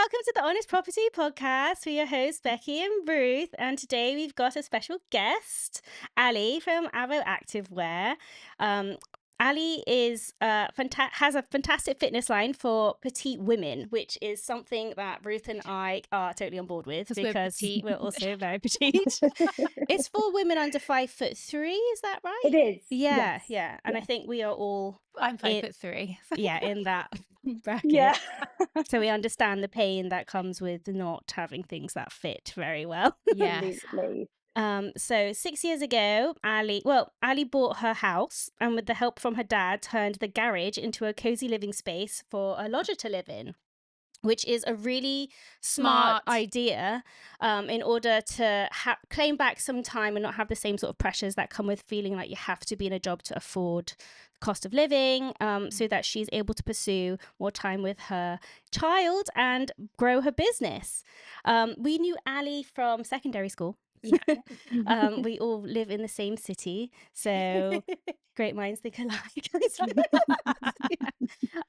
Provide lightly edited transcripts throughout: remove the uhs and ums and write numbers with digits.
welcome to the Honest Property Podcast. We're your hosts, Becky and Ruth, and today we've got a special guest, Ali from Avo Activewear. Ali is has a fantastic fitness line for petite women, which is something that Ruth and I are totally on board with because we're also very petite. It's for women under 5'3", is that right? It is. Yeah, Yes. yeah. And I think we are all I'm 5'3". yeah, in that bracket. Yeah. So we understand the pain that comes with not having things that fit very well. Yes. Absolutely. So 6 years ago, Ali bought her house and with the help from her dad turned the garage into a cozy living space for a lodger to live in, which is a really smart idea in order to claim back some time and not have the same sort of pressures that come with feeling like you have to be in a job to afford cost of living, so that she's able to pursue more time with her child and grow her business. We knew Ali from secondary school. Yeah. We all live in the same city, so great minds think alike.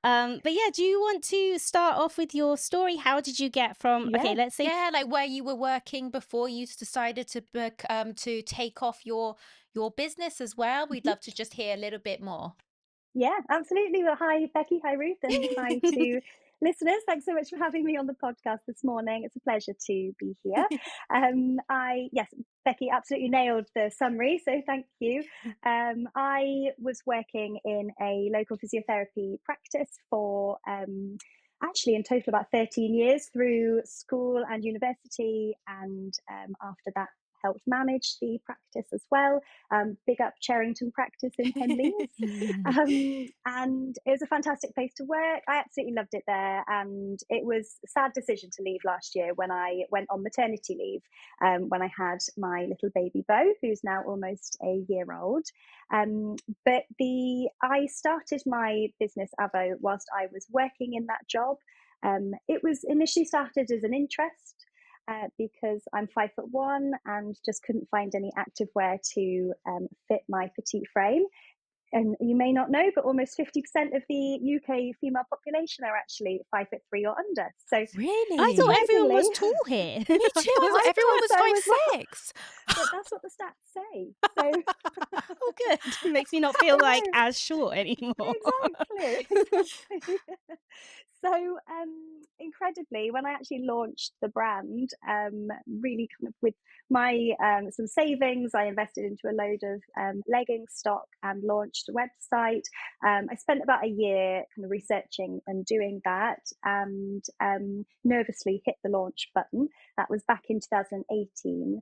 But yeah, do you want to start off with your story? How did you get from let's say like where you were working before you decided to take off your business as well? We'd love to just hear a little bit more. Yeah, absolutely. Well, hi, Becky. Hi, Ruth. And hi to listeners. Thanks so much for having me on the podcast this morning. It's a pleasure to be here. Yes, Becky absolutely nailed the summary. So thank you. I was working in a local physiotherapy practice for actually in total about 13 years through school and university. And after that, helped manage the practice as well. Big up Cherrington practice in Penlees. And it was a fantastic place to work. I absolutely loved it there. And it was a sad decision to leave last year when I went on maternity leave, when I had my little baby Bo, who's now almost a year old. But I started my business Avo whilst I was working in that job. It was initially started as an interest, because I'm 5'1" and just couldn't find any activewear to fit my petite frame. And you may not know, but almost 50% of the UK female population are actually 5'3" or under. So really, I thought everyone was tall here. Me too. I thought everyone was 5'6". But that's what the stats say. So oh, good. It makes me not feel like as short anymore. Exactly. So incredibly, when I actually launched the brand, really kind of with my some savings, I invested into a load of leggings stock and launched a website. I spent about a year kind of researching and doing that, and nervously hit the launch button. That was back in 2018.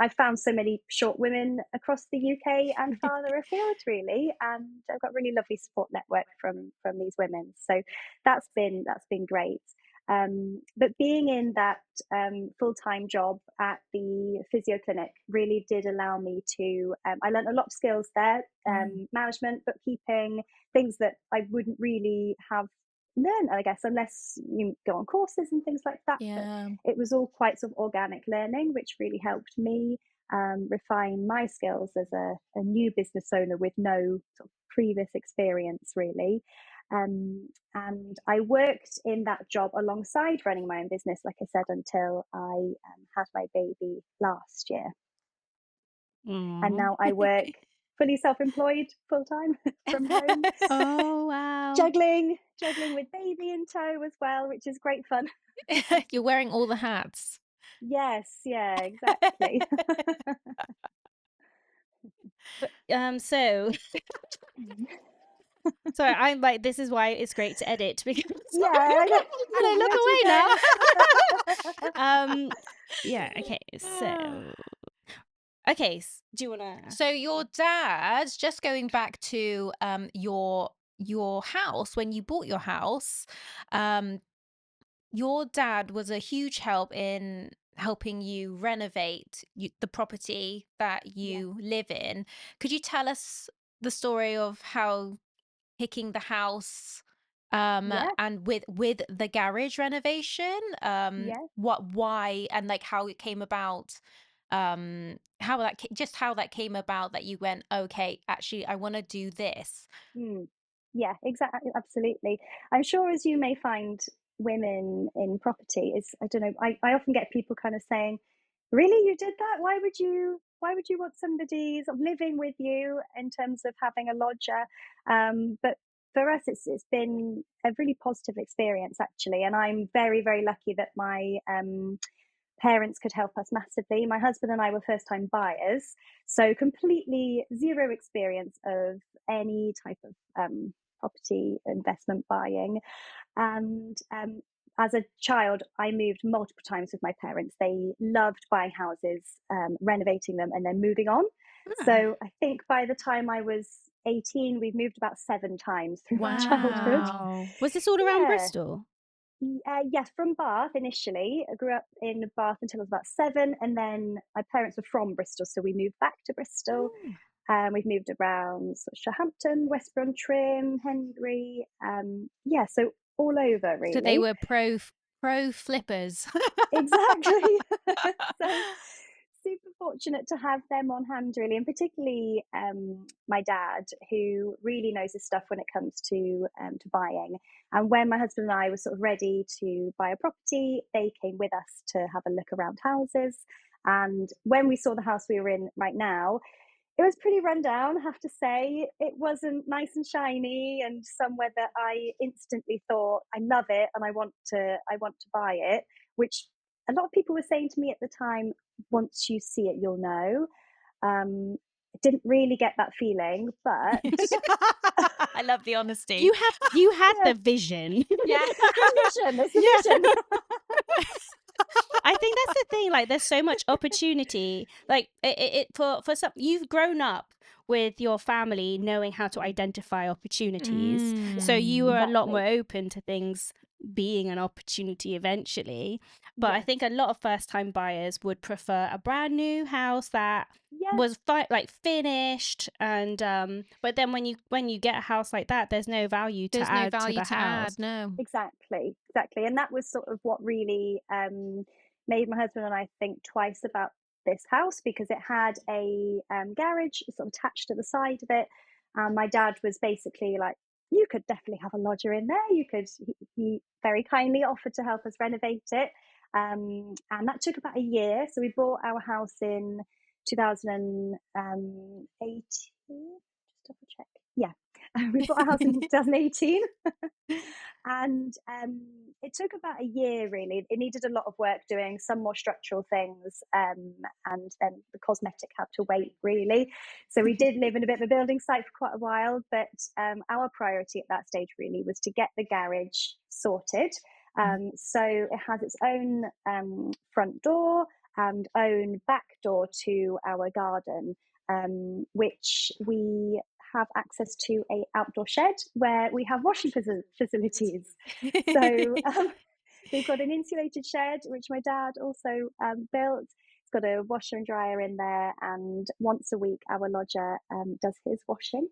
I found so many short women across the UK and farther afield, really, and I've got a really lovely support network from these women. So that's been great. But being in that full-time job at the physio clinic really did allow me to, I learned a lot of skills there, management, bookkeeping, things that I wouldn't really have learned, I guess, unless you go on courses and things like that. Yeah. But it was all quite sort of organic learning, which really helped me refine my skills as a new business owner with no sort of previous experience, really. And I worked in that job alongside running my own business, like I said, until I had my baby last year. And now I work fully self-employed, full-time from home. Oh, wow. Juggling with baby in tow as well, which is great fun. You're wearing all the hats. Yes, yeah, exactly. So sorry, I'm like, this is why it's great to edit because Yeah, I look away now. Yeah, okay, so okay, do you wanna? So your dad, just going back to your house when you bought your house, your dad was a huge help in helping you renovate the property that you live in. Could you tell us the story of how picking the house and with the garage renovation, why and like how it came about, how that came about that you went, okay, actually I want to do this. Yeah, exactly, absolutely. I'm sure, as you may find women in property is, I don't know, I often get people kind of saying, really, you did that? Why would you want somebody sort of living with you in terms of having a lodger? But for us, it's been a really positive experience, actually. And I'm very, very lucky that my parents could help us massively. My husband and I were first time buyers, so completely zero experience of any type of property investment buying. And as a child, I moved multiple times with my parents. They loved buying houses, renovating them, and then moving on. Ah, So I think by the time I was 18, we've moved about 7 times through our childhood. wow. Was this all around Yeah. Bristol? Yes, from Bath initially. I grew up in Bath until I was about 7, and then my parents were from Bristol, so we moved back to Bristol. Oh. We've moved around sort of Shahampton, Westbourne Trim, Henbury. Yeah, so all over So they really. were pro flippers. Exactly. So super fortunate to have them on hand, really, and particularly my dad, who really knows his stuff when it comes to buying. And when my husband and I were sort of ready to buy a property, they came with us to have a look around houses. And when we saw the house we were in right now, it was pretty run down, I have to say. It wasn't nice and shiny and somewhere that I instantly thought, I love it and I want to buy it, which a lot of people were saying to me at the time, once you see it, you'll know. I didn't really get that feeling, but I love the honesty. You had yeah, the vision. Yeah. that's the vision. That's the Yeah. vision. I think that's the thing. Like, there's so much opportunity. Like, for some, you've grown up with your family knowing how to identify opportunities, Yeah, so Mm. you were a lot exactly. more open to things being an opportunity eventually. But I Yes, think a lot of first-time buyers would prefer a brand new house that yes, was like finished, and but then when you get a house like that, there's no value to There's no add to value the to add, house. no. exactly, exactly. And that was sort of what really made my husband and I think twice about this house, because it had a garage sort of attached to the side of it. And my dad was basically like, you could definitely have a lodger in there. He very kindly offered to help us renovate it. And that took about a year. So we bought our house in 2018. Just double check. Yeah, we bought our house in 2018. And it took about a year, really. It needed a lot of work doing, some more structural things, and then the cosmetic had to wait, really. So we did live in a bit of a building site for quite a while, but our priority at that stage really was to get the garage sorted. So it has its own front door and own back door to our garden, which we have access to a outdoor shed where we have washing facilities. So we've got an insulated shed, which my dad also built. It's got a washer and dryer in there, and once a week our lodger does his washing.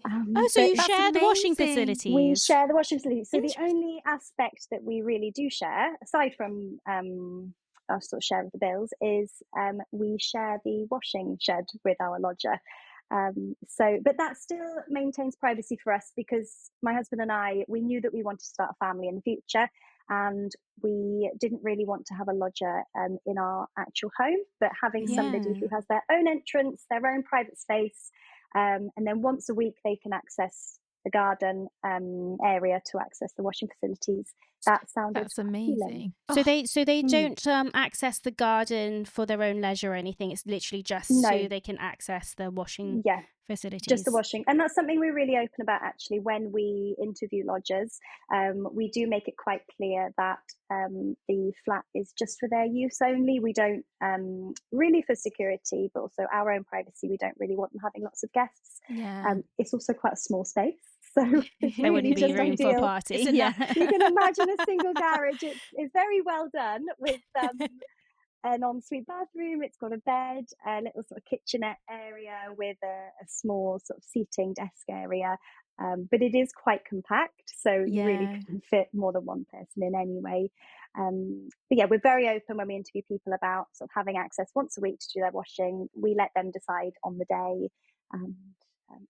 Oh, so But you That's share the washing amazing. we facilities. share the washing facility. So the Interesting. only aspect that we really do share, aside from our sort of share of the bills, is we share the washing shed with our lodger. But that still maintains privacy for us, because my husband and I, we knew that we wanted to start a family in the future, and we didn't really want to have a lodger in our actual home, but having somebody Yeah. who has their own entrance, their own private space, and then once a week they can access the garden area to access the washing facilities. That sounded That's quite appealing. amazing. So Oh, they Mm. don't access the garden for their own leisure or anything. It's literally just so No, they can access the washing yeah, just the facilities. washing. And that's something we're really open about, actually. When we interview lodgers, we do make it quite clear that the flat is just for their use only. We don't really, for security, but also our own privacy, we don't really want them having lots of guests. yeah. It's also quite a small space, so it's There really wouldn't be just room for a ideal. party. It's Yeah. enough. You can imagine a single garage. It's very well done, with an ensuite bathroom. It's got a bed, a little sort of kitchenette area with a small sort of seating desk area. But it is quite compact, so you really Yeah. couldn't fit more than one person in any way. But yeah, we're very open when we interview people about sort of having access once a week to do their washing. We let them decide on the day, and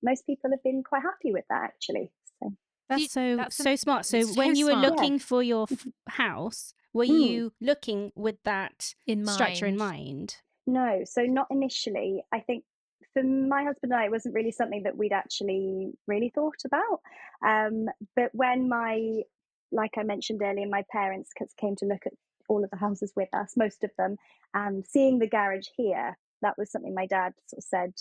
most people have been quite happy with that, actually. So That's so smart. So It's so when you were smart. Yeah. looking for your house, were Mm. you looking with that In structure in mind. mind? No, so not initially. I think for my husband and I, it wasn't really something that we'd actually really thought about. But when like I mentioned earlier, my parents came to look at all of the houses with us, most of them, and seeing the garage here, that was something my dad sort of said.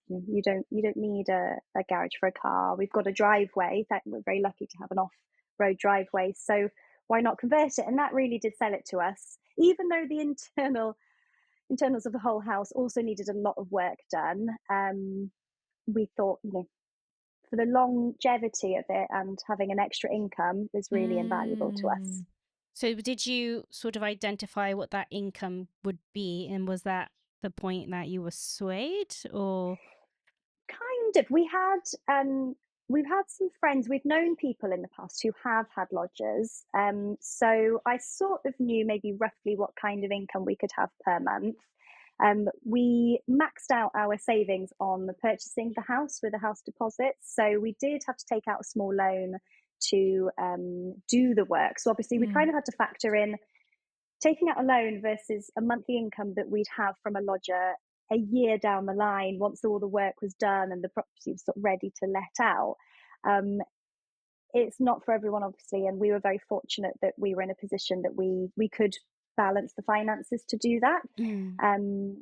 You don't need a garage for a car. We've got a driveway. That we're very lucky to have an off-road driveway. So why not convert it? And that really did sell it to us, even though the internals of the whole house also needed a lot of work done. We thought, for the longevity of it and having an extra income was really invaluable to us. Mm. So did you sort of identify what that income would be, and was that the point that you were swayed, or? Kind of. We've had some friends. We've known people in the past who have had lodgers. So I sort of knew maybe roughly what kind of income we could have per month. We maxed out our savings on purchasing the house with a house deposit. So we did have to take out a small loan to do the work. So obviously we kind of had to factor in taking out a loan versus a monthly income that we'd have from a lodger a year down the line once all the work was done and the property was sort of ready to let out. It's not for everyone, obviously, and we were very fortunate that we were in a position that we could balance the finances to do that. Mm.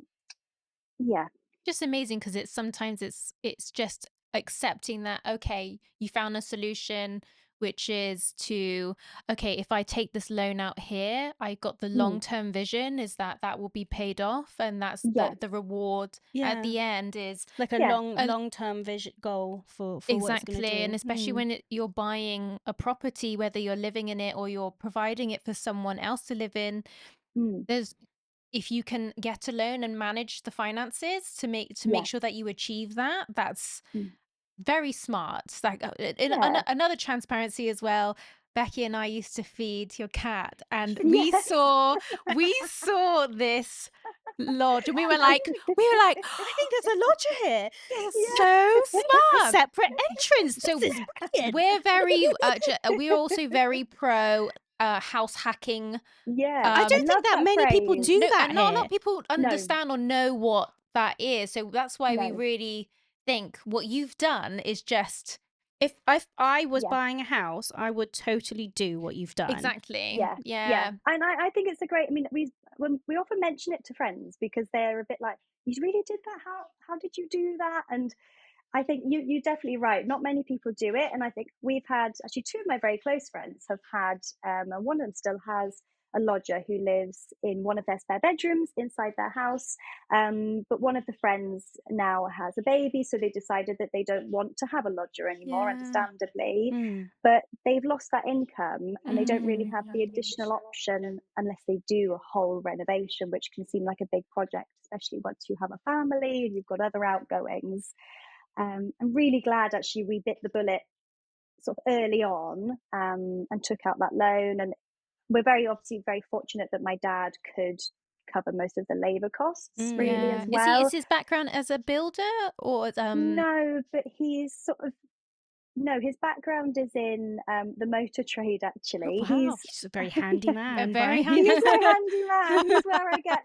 Yeah. Just amazing, because sometimes it's just accepting that, okay, you found a solution, which is to, okay, if I take this loan out here, I got the Mm. long-term vision is that will be paid off, and that's Yes. the reward at Yeah, the end is like a Yeah. long-term vision goal for what it's going to exactly. And do. especially when you're buying a property, whether you're living in it or you're providing it for someone else to live in, Mm. there's if you can get a loan and manage the finances to make Yes. sure that you achieve that, that's Mm. very smart. It's like Yeah. another transparency as well. Becky and I used to feed your cat, and we Yes. saw this lodge, and I think there's a lodger here. It's so a smart. separate entrance. So This is brilliant. we're also very pro house hacking. Yeah. I I don't think love that that many people phrase. do No, that and not a lot here. of people No, understand or know what that is. So that's why we no. really think what you've done is just If I was Yeah. buying a house, I would totally do what you've done. exactly. Yeah, yeah, Yeah. and I think it's a great. I mean, we often mention it to friends because they're a bit like, "You really did that? How did you do that?" And I think you're definitely right. Not many people do it, and I think we've had actually two of my very close friends have had, and one of them still has a lodger who lives in one of their spare bedrooms inside their house. But one of the friends now has a baby, so they decided that they don't want to have a lodger anymore, Yeah. understandably. Mm. But they've lost that income, and they don't really Mm. have the additional option unless they do a whole renovation, which can seem like a big project, especially once you have a family and you've got other outgoings. I'm really glad actually we bit the bullet sort of early on, and took out that loan. And we're obviously very fortunate that my dad could cover most of the labour costs really as Yeah. Mm. Is well. his background as a builder or No, but he's sort of no, his background is in the motor trade. Oh, Actually, wow. He's a very handy a man, very right? he handy is a handy man. He's where I get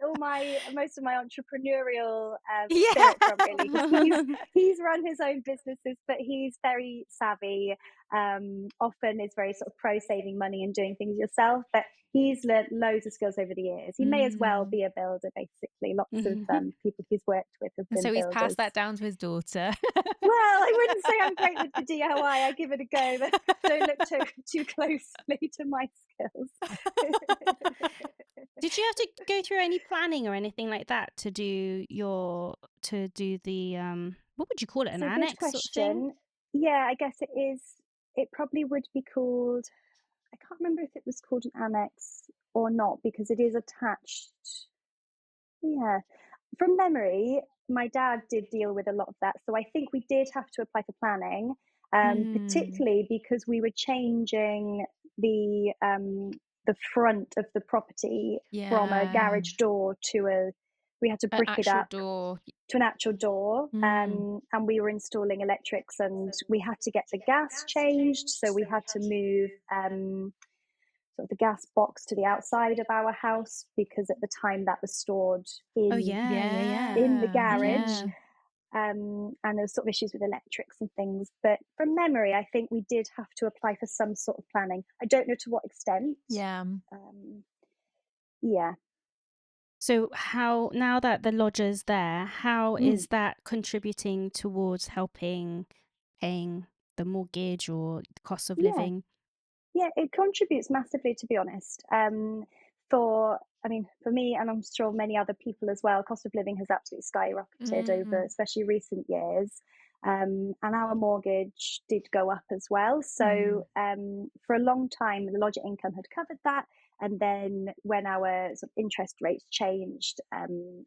most of my entrepreneurial Yeah. spirit from, really, because he's run his own businesses, but he's very savvy. Often is very sort of pro saving money and doing things yourself. But he's learned loads of skills over the years. He may as well Mm. be a builder, basically. Lots of Mhm. people he's worked with have And been so he's passed builders. that down to his daughter. Well, I wouldn't say I'm great with the DIY. I give it a go, but don't look too closely to my skills. Did you have to go through any planning or anything like that to do the what would you call it, an It's a good annex sort of thing? question. Yeah, I guess it is. It probably would be called. I can't remember if it was called an annex or not because it is attached. Yeah, from memory, my dad did deal with a lot of that, so I think we did have to apply for planning, Mm. particularly because we were changing the um, the front of the property from a Yeah. garage door to a. We had to An brick it actual up. door. to an actual door, Mm. and we were installing electrics, and we had to get the gas changed. So we had to move sort of the gas box to the outside of our house, because at the time that was stored Oh in yeah, yeah, yeah. the Yeah. garage. Yeah. And there was sort of issues with electrics and things. But from memory, I think we did have to apply for some sort of planning. I don't know to what extent. Yeah. Um, yeah. So how, now that the lodger's there, how Mm. is that contributing towards helping paying the mortgage or the cost of Yeah. living? Yeah, it contributes massively, to be honest. I mean, for me, and I'm sure many other people as well, cost of living has absolutely skyrocketed over, Mm. especially recent years. And our mortgage did go up as well. Mm. So for a long time, the lodger income had covered that. And then when our sort of interest rates changed,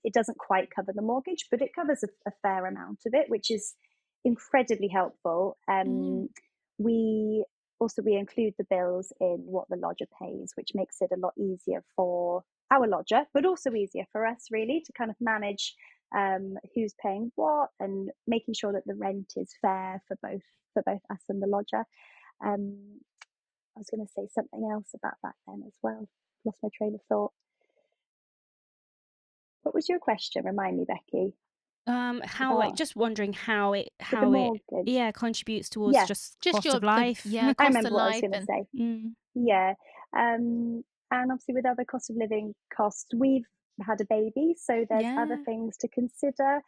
it doesn't quite cover the mortgage, but it covers a fair amount of it, which is incredibly helpful. Mm. We include the bills in what the lodger pays, which makes it a lot easier for our lodger, but also easier for us, really, to kind of manage who's paying what, and making sure that the rent is fair for both us and the lodger. Um, I was going to say something else about that then as well. Lost my train of thought. What was your question? Remind me, Becky, How, like, about just wondering with the how it, mortgage. yeah, contributes towards Yeah, just Just cost your of the life. yeah, I cost of remember what I was life going to and say. Mm. Yeah. And obviously, with other cost of living costs, we've had a baby, so there's other Yeah. things to consider,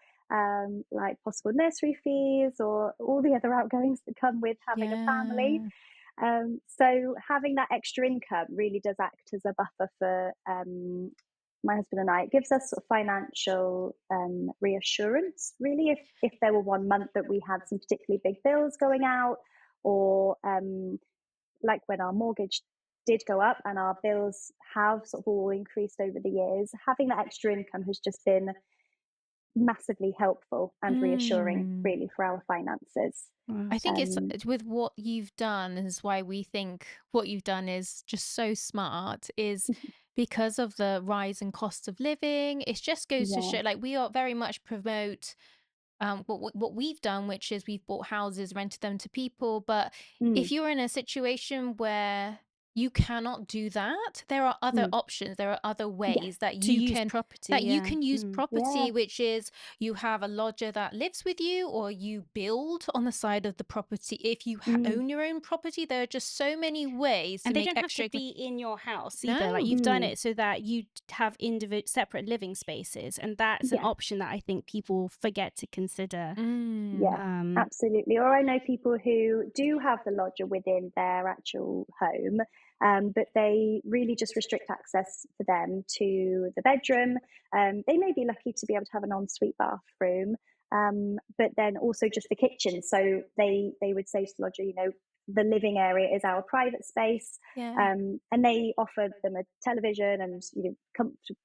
like possible nursery fees or all the other outgoings that come with having a family. yeah. So having that extra income really does act as a buffer for my husband and I. It gives us sort of financial reassurance, really, if there were one month that we had some particularly big bills going out, or like when our mortgage did go up and our bills have sort of all increased over the years, having that extra income has just been massively helpful and reassuring, Mm. really, for our finances. Wow. I think Um, it's with what you've done is why we think what you've done is just so smart is because of the rise in cost of living. It just goes to yeah. show like we are very much promote what we've done, which is we've bought houses, rented them to people. But Mm, if you're in a situation where you cannot do that, there are other mm, options. There are other yes. ways To use property, that you yeah. can use Mm. Yeah. property, which is you have a lodger that lives with you, or you build on the side of the property. If you Mm, own your own property, there are just so many ways to And they make don't have to extra. be in your house either. Like, No. you've done mm, it so that you have separate living spaces, and that's an yeah. option that I think people forget to consider. Yeah, Mm. absolutely. Or I know people who do have the lodger within their actual home, but they really just restrict access for them to the bedroom. They may be lucky to be able to have an ensuite bathroom, but then also just the kitchen. So they would say to the lodger, the living area is our private space, Yeah. and they offer them a television and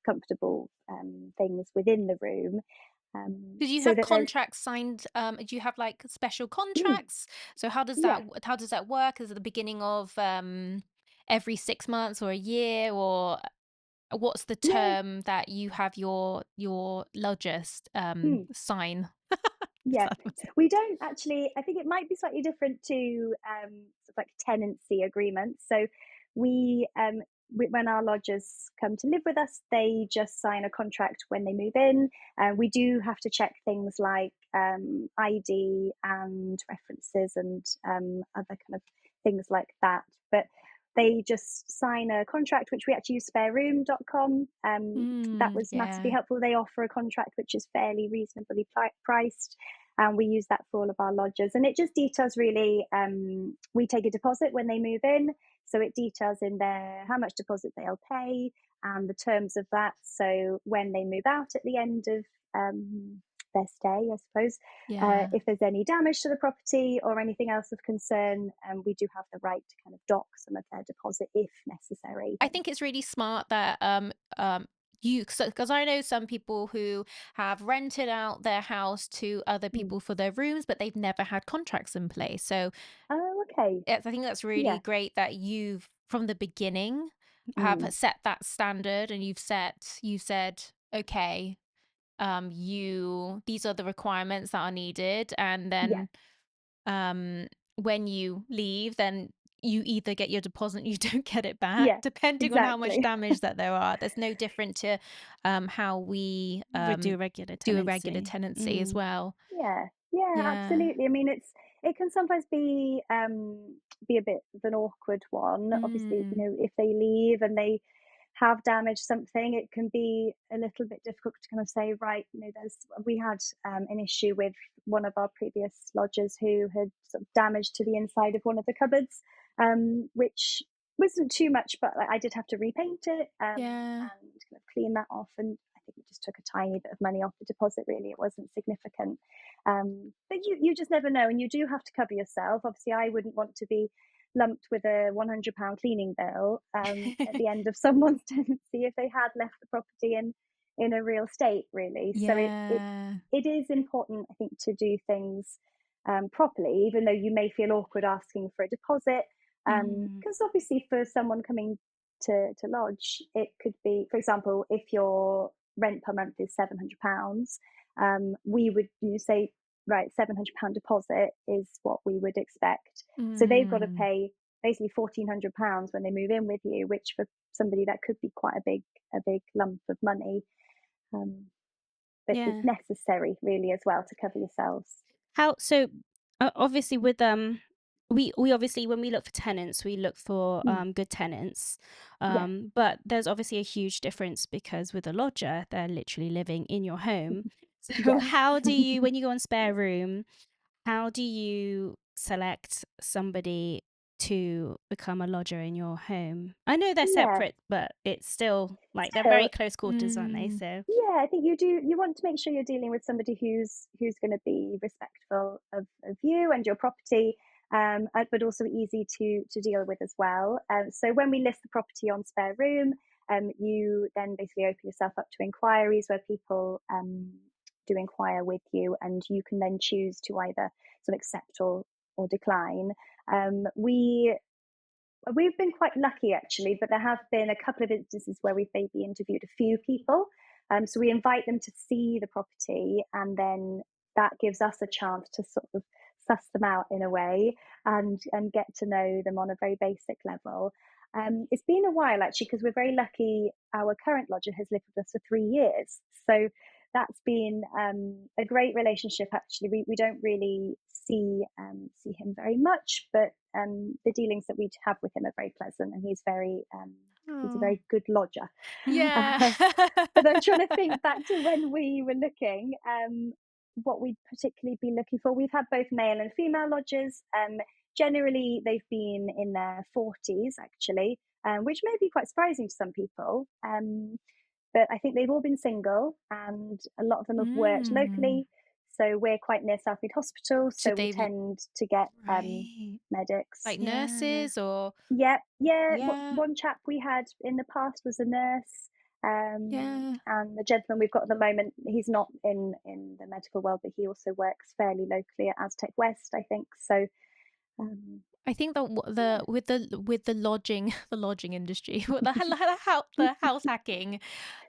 comfortable things within the room. Did you So have that there's contracts signed? Do you have like special mm, contracts? So yeah, how does that work? Is it the beginning of every 6 months or a year, or what's the yeah, term that you have your lodgist mm, sign? yeah. We don't actually. I think it might be slightly different to sort of like tenancy agreements. So when our lodgers come to live with us, they just sign a contract when they move in. We do have to check things like ID and references and other kind of things like that. But they just sign a contract, which we actually use spareroom.com. That was massively Yeah. helpful. They offer a contract which is fairly reasonably priced, and we use that for all of our lodgers. And it just details, really, we take a deposit when they move in, so it details in there how much deposit they'll pay and the terms of that. So when they move out at the end of their stay, I suppose, Yeah. if there's any damage to the property or anything else of concern, we do have the right to kind of dock some of their deposit if necessary. I think it's really smart that you because I know some people who have rented out their house to other Mm. people for their rooms, but they've never had contracts in place. So Oh, okay. I think that's really Yeah. great that you've from the beginning have Mm. set that standard and you said, okay, these are the requirements that are needed, and Yeah, then when you leave, then you either get your deposit or you don't get it back, yeah, depending on how much exactly. damage that there are. There's no different to how we Would do regular do a regular tenancy. tenancy as Mm. well. Yeah, yeah, Yeah. absolutely. I mean, it can sometimes be a bit of an awkward one. Obviously, Mm. if they leave and they have damaged something, it can be a little bit difficult to kind of say, right, we had an issue with one of our previous lodgers who had sort of damage to the inside of one of the cupboards, which wasn't too much, but like, I did have to repaint it Yeah. and kind of clean that off. And I think we just took a tiny bit of money off the deposit. Really, it wasn't significant. But you just never know, and you do have to cover yourself. Obviously, I wouldn't want to be lumped with a £100 cleaning bill at the end of someone's tenancy if they had left the property in a real state, really. So Yeah. it is important, I think, to do things properly, even though you may feel awkward asking for a deposit. Mm. Because obviously, for someone coming to lodge, it could be, for example, if your rent per month is £700, we would say, right, £700 deposit is what we would expect. So they've got to Mm. pay basically £1,400 when they move in with you, which for somebody that could be quite a big lump of money. Um, but it's Yeah. necessary, really, as well, to cover yourselves. How so? Obviously, with we obviously when we look for tenants, we look for Mm, good tenants. yeah, But there's obviously a huge difference because with a lodger, they're literally living in your home. So yeah, how do you, when you go on spare room, how do you select somebody to become a lodger in your home? I know they're yeah. separate, but it's still like they're very Still, close quarters, aren't they? Mm. So yeah, I think you want to make sure you're dealing with somebody who's going to be respectful of you and your property, but also easy to deal with as well. So when we list the property on spare room, you then basically open yourself up to inquiries where people do inquire with you, and you can then choose to either sort of accept or decline. We've been quite lucky, actually, but there have been a couple of instances where we've maybe interviewed a few people. So we invite them to see the property, and then that gives us a chance to sort of suss them out in a way and get to know them on a very basic level. It's been a while, actually, because we're very lucky. Our current lodger has lived with us for 3 years. So that's been a great relationship. Actually, we don't really see him very much, but the dealings that we have with him are very pleasant, and he's a Oh. very good lodger. Yeah. Uh, but I'm trying to think back to when we were looking, what we'd particularly be looking for. We've had both male and female lodgers. Generally, they've been in their 40s, actually, which may be quite surprising to some people. But I think they've all been single, and a lot of them have worked Mm. locally. So we're quite near Southmead Hospital, So so we they tend to get right. medics. Like yeah. nurses or Yeah, yeah. yeah. One chap we had in the past was a nurse, Yeah. and the gentleman we've got at the moment, he's not in the medical world, but he also works fairly locally at Aztec West, I think. So, um, I think that yeah. the with the lodging the lodging industry with the house hacking,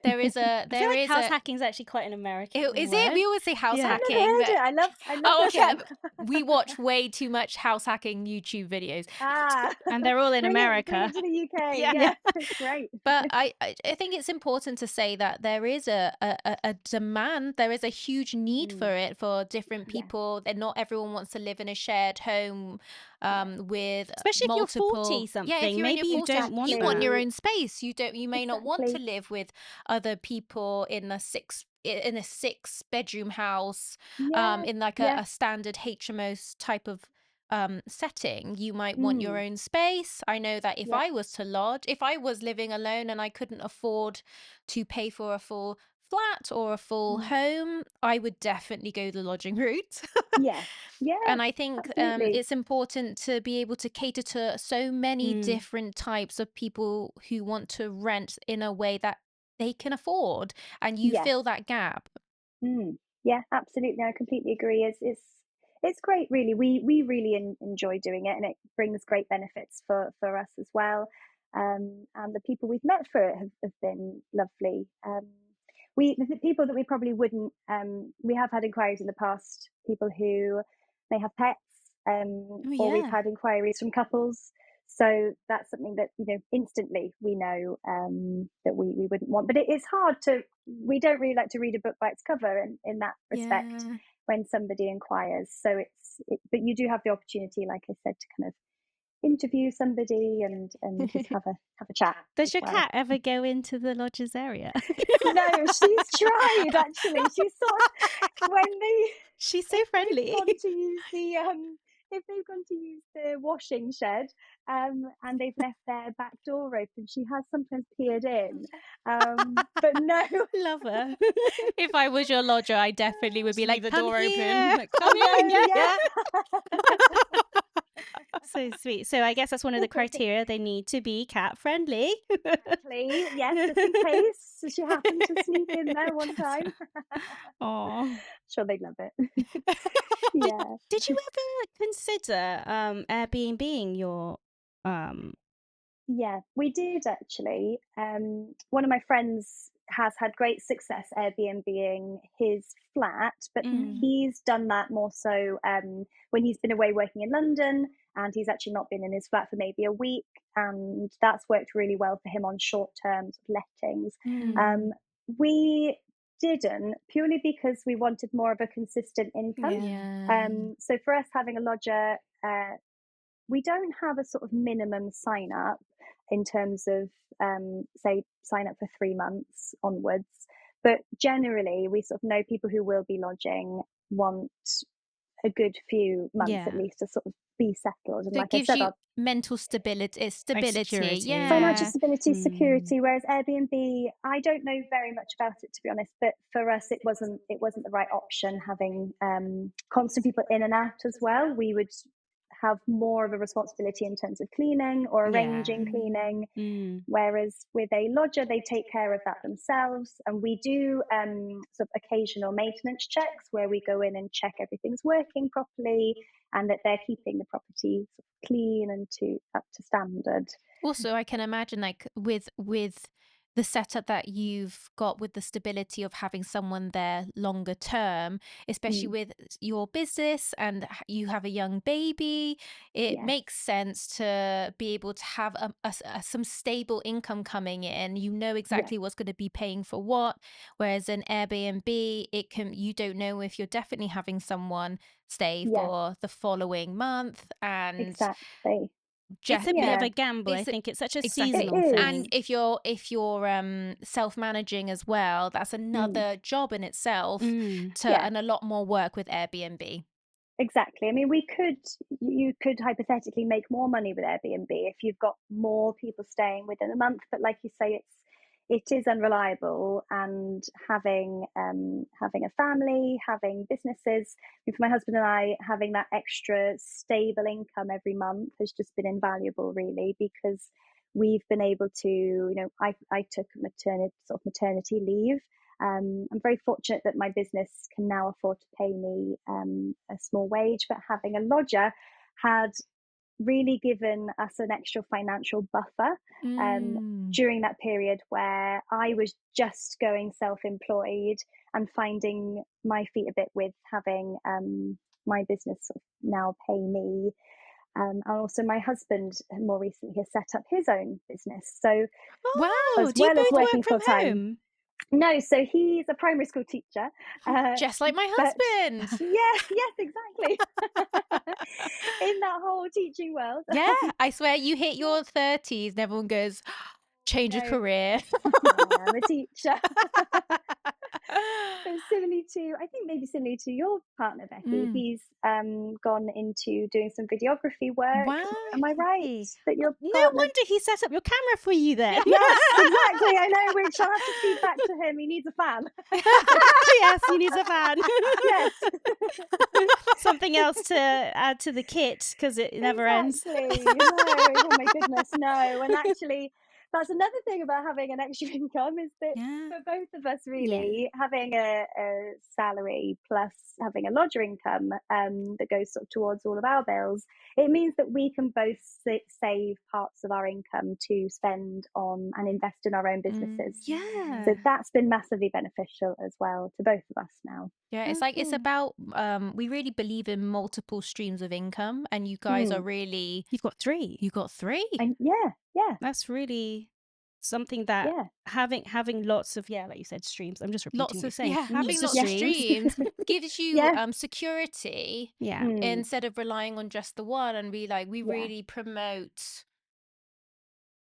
I feel there like is house a hacking is actually quite an American is it? word. We always say house Yeah. I've never hacking, heard but it. I love oh the okay, term. we watch way too much house hacking YouTube videos. Ah, And they're all in bring America. it to the UK. Yeah. Yeah, Yeah. great. But I think it's important to say that there is a demand, there is a huge need Mm, for it for different yeah, people. And not everyone wants to live in a shared home yeah, with Especially if you're 40 multiple. Yeah, if something, you're in your maybe you 40s, don't you want want that. your exactly, own space. You may not want to exactly. live with other people in a six bedroom house, Yeah, in like yeah. a standard HMO type of setting. You might want your Mm, own space. I know that yeah, if I was living alone and I couldn't afford to pay for a full flat or a full mm, home, I would definitely go the lodging route. yeah, yeah. And I think Absolutely. it's important to be able to cater to so many Mm. different types of people who want to rent in a way that they can afford, and you Yes. fill that gap. Mm, yeah, absolutely. I completely agree. It's great, really. We really enjoy doing it, and it brings great benefits for us as well. And the people we've met for it have been lovely. the people that we probably wouldn't, we have had inquiries in the past, people who may have pets, Oh, or we've yeah. had inquiries from couples. So that's something that, instantly we know that we wouldn't want. But it is hard we don't really like to read a book by its cover in that respect Yeah. when somebody inquires. So but you do have the opportunity, like I said, to kind of interview somebody and just have a chat Does as your well. cat ever go into the lodger's area? No, she's tried actually. She's sort of She's so if they've friendly. gone to use the washing shed, and they've left their back door open, she has sometimes peered in. But no. Love her. If I was your lodger, I definitely would be She'd like, be, the "Come door here." open. Like, come I in. know, Yeah. So sweet. So I guess that's one of the criteria. They need to be cat friendly. Exactly. Yes, just in case she happened to sneak in there one time. Oh. Sure, they'd love it. Did, Yeah. did you ever consider Airbnb-ing your Yeah, we did actually. One of my friends has had great success Airbnb-ing his flat, but Mm. he's done that more so when he's been away working in London, and he's actually not been in his flat for maybe a week, and that's worked really well for him on short-term sort of lettings. Mm. We didn't, purely because we wanted more of a consistent income. Yeah. So for us, having a lodger, we don't have a sort of minimum sign up in terms of, say, sign up for 3 months onwards. But generally, we sort of know people who will be lodging want a good few months at Yeah. least to sort of be settled. And So like it I gives said, you our mental stability. Security. financial Yeah. stability, Mm. security. Whereas Airbnb, I don't know very much about it, to be honest. But for us, it wasn't the right option, having constant people in and out as well. We would have more of a responsibility in terms of cleaning or arranging Yeah. cleaning. Mm. Whereas with a lodger, they take care of that themselves. And we do sort of occasional maintenance checks where we go in and check everything's working properly and that they're keeping the property sort of clean and up to standard. Also, I can imagine, like, with the setup that you've got, with the stability of having someone there longer term, especially Mm, with your business, and you have a young baby, it yes, makes sense to be able to have some stable income coming in. You know yeah, exactly what's going to be paying for what. Whereas an Airbnb, you don't know if you're definitely having someone stay yeah, for the following month, and exactly. It's a bit of Yeah, a gamble. I it's think it's such a exactly. it seasonal is. And thing. if you're self-managing as well, that's Mm, another job in itself, Mm. yeah, and a lot more work with Airbnb. exactly. I mean, you could hypothetically make more money with Airbnb if you've got more people staying within a month. But like you say, it is unreliable, and having a family, having businesses. I mean, for my husband and I, having that extra stable income every month has just been invaluable, really, because we've been able to, I took maternity leave. I'm very fortunate that my business can now afford to pay me a small wage, but having a lodger had really given us an extra financial buffer Mm. during that period where I was just going self-employed and finding my feet a bit with having my business sort of now pay me. And also my husband more recently has set up his own business. So Oh, as do you well as both work working from full time, home? no, so he's a primary school teacher, Just like my but husband. yeah, yes, exactly. In that whole teaching world. Yeah, I swear, you hit Yeah, your 30s and everyone goes, change a no, career. yeah, I'm a teacher. So I think maybe similarly to your partner, Becky, Mm. he's gone into doing some videography work. Am I right Why? that your No partner? wonder he set up your camera for you then. Yes, exactly. I know, which I'll have to feed back to him. He needs a fan. Yes, he needs a fan. Yes. Something else to add to the kit because it never ends. Exactly. No. Oh my goodness, no. And actually, that's another thing about having an extra income, is that Yeah. for both of us, Yeah. really, having a salary plus having a lodger income that goes sort of towards all of our bills, it means that we can both save parts of our income to spend on and invest in our own businesses. So Yeah. that's been massively beneficial as well to both of us now. Yeah, it's Oh, like it's cool. about we really believe in multiple streams of income, and you guys are Mm. really You've got 3. you got 3. And yeah, That's really something that yeah, having lots of, yeah, like you said, streams. I'm just repeating Lots what you're of saying. yeah, having Lots of lots of yeah, streams. streams gives you yeah, security Yeah. mm, instead of relying on just the one. And we yeah, really promote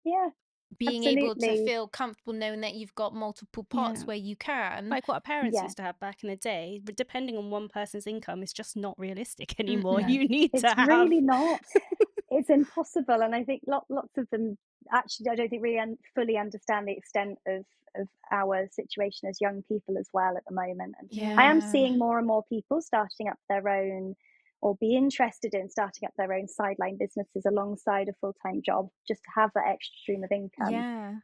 yeah, being able to absolutely. feel comfortable knowing that you've got multiple Yeah. pots where you can. Like what our parents Yeah, used to have back in the day, but depending on one person's income, it's just not realistic anymore. Mm-mm. no, You need to it's have. really not. It's impossible, and I think lots of them actually, I don't think really fully understand the extent of our situation as young people as well at the moment. And I am Yeah. seeing more and more people starting up their own, or be interested in starting up their own sideline businesses alongside a full-time job, just to have that extra stream of income. Yeah.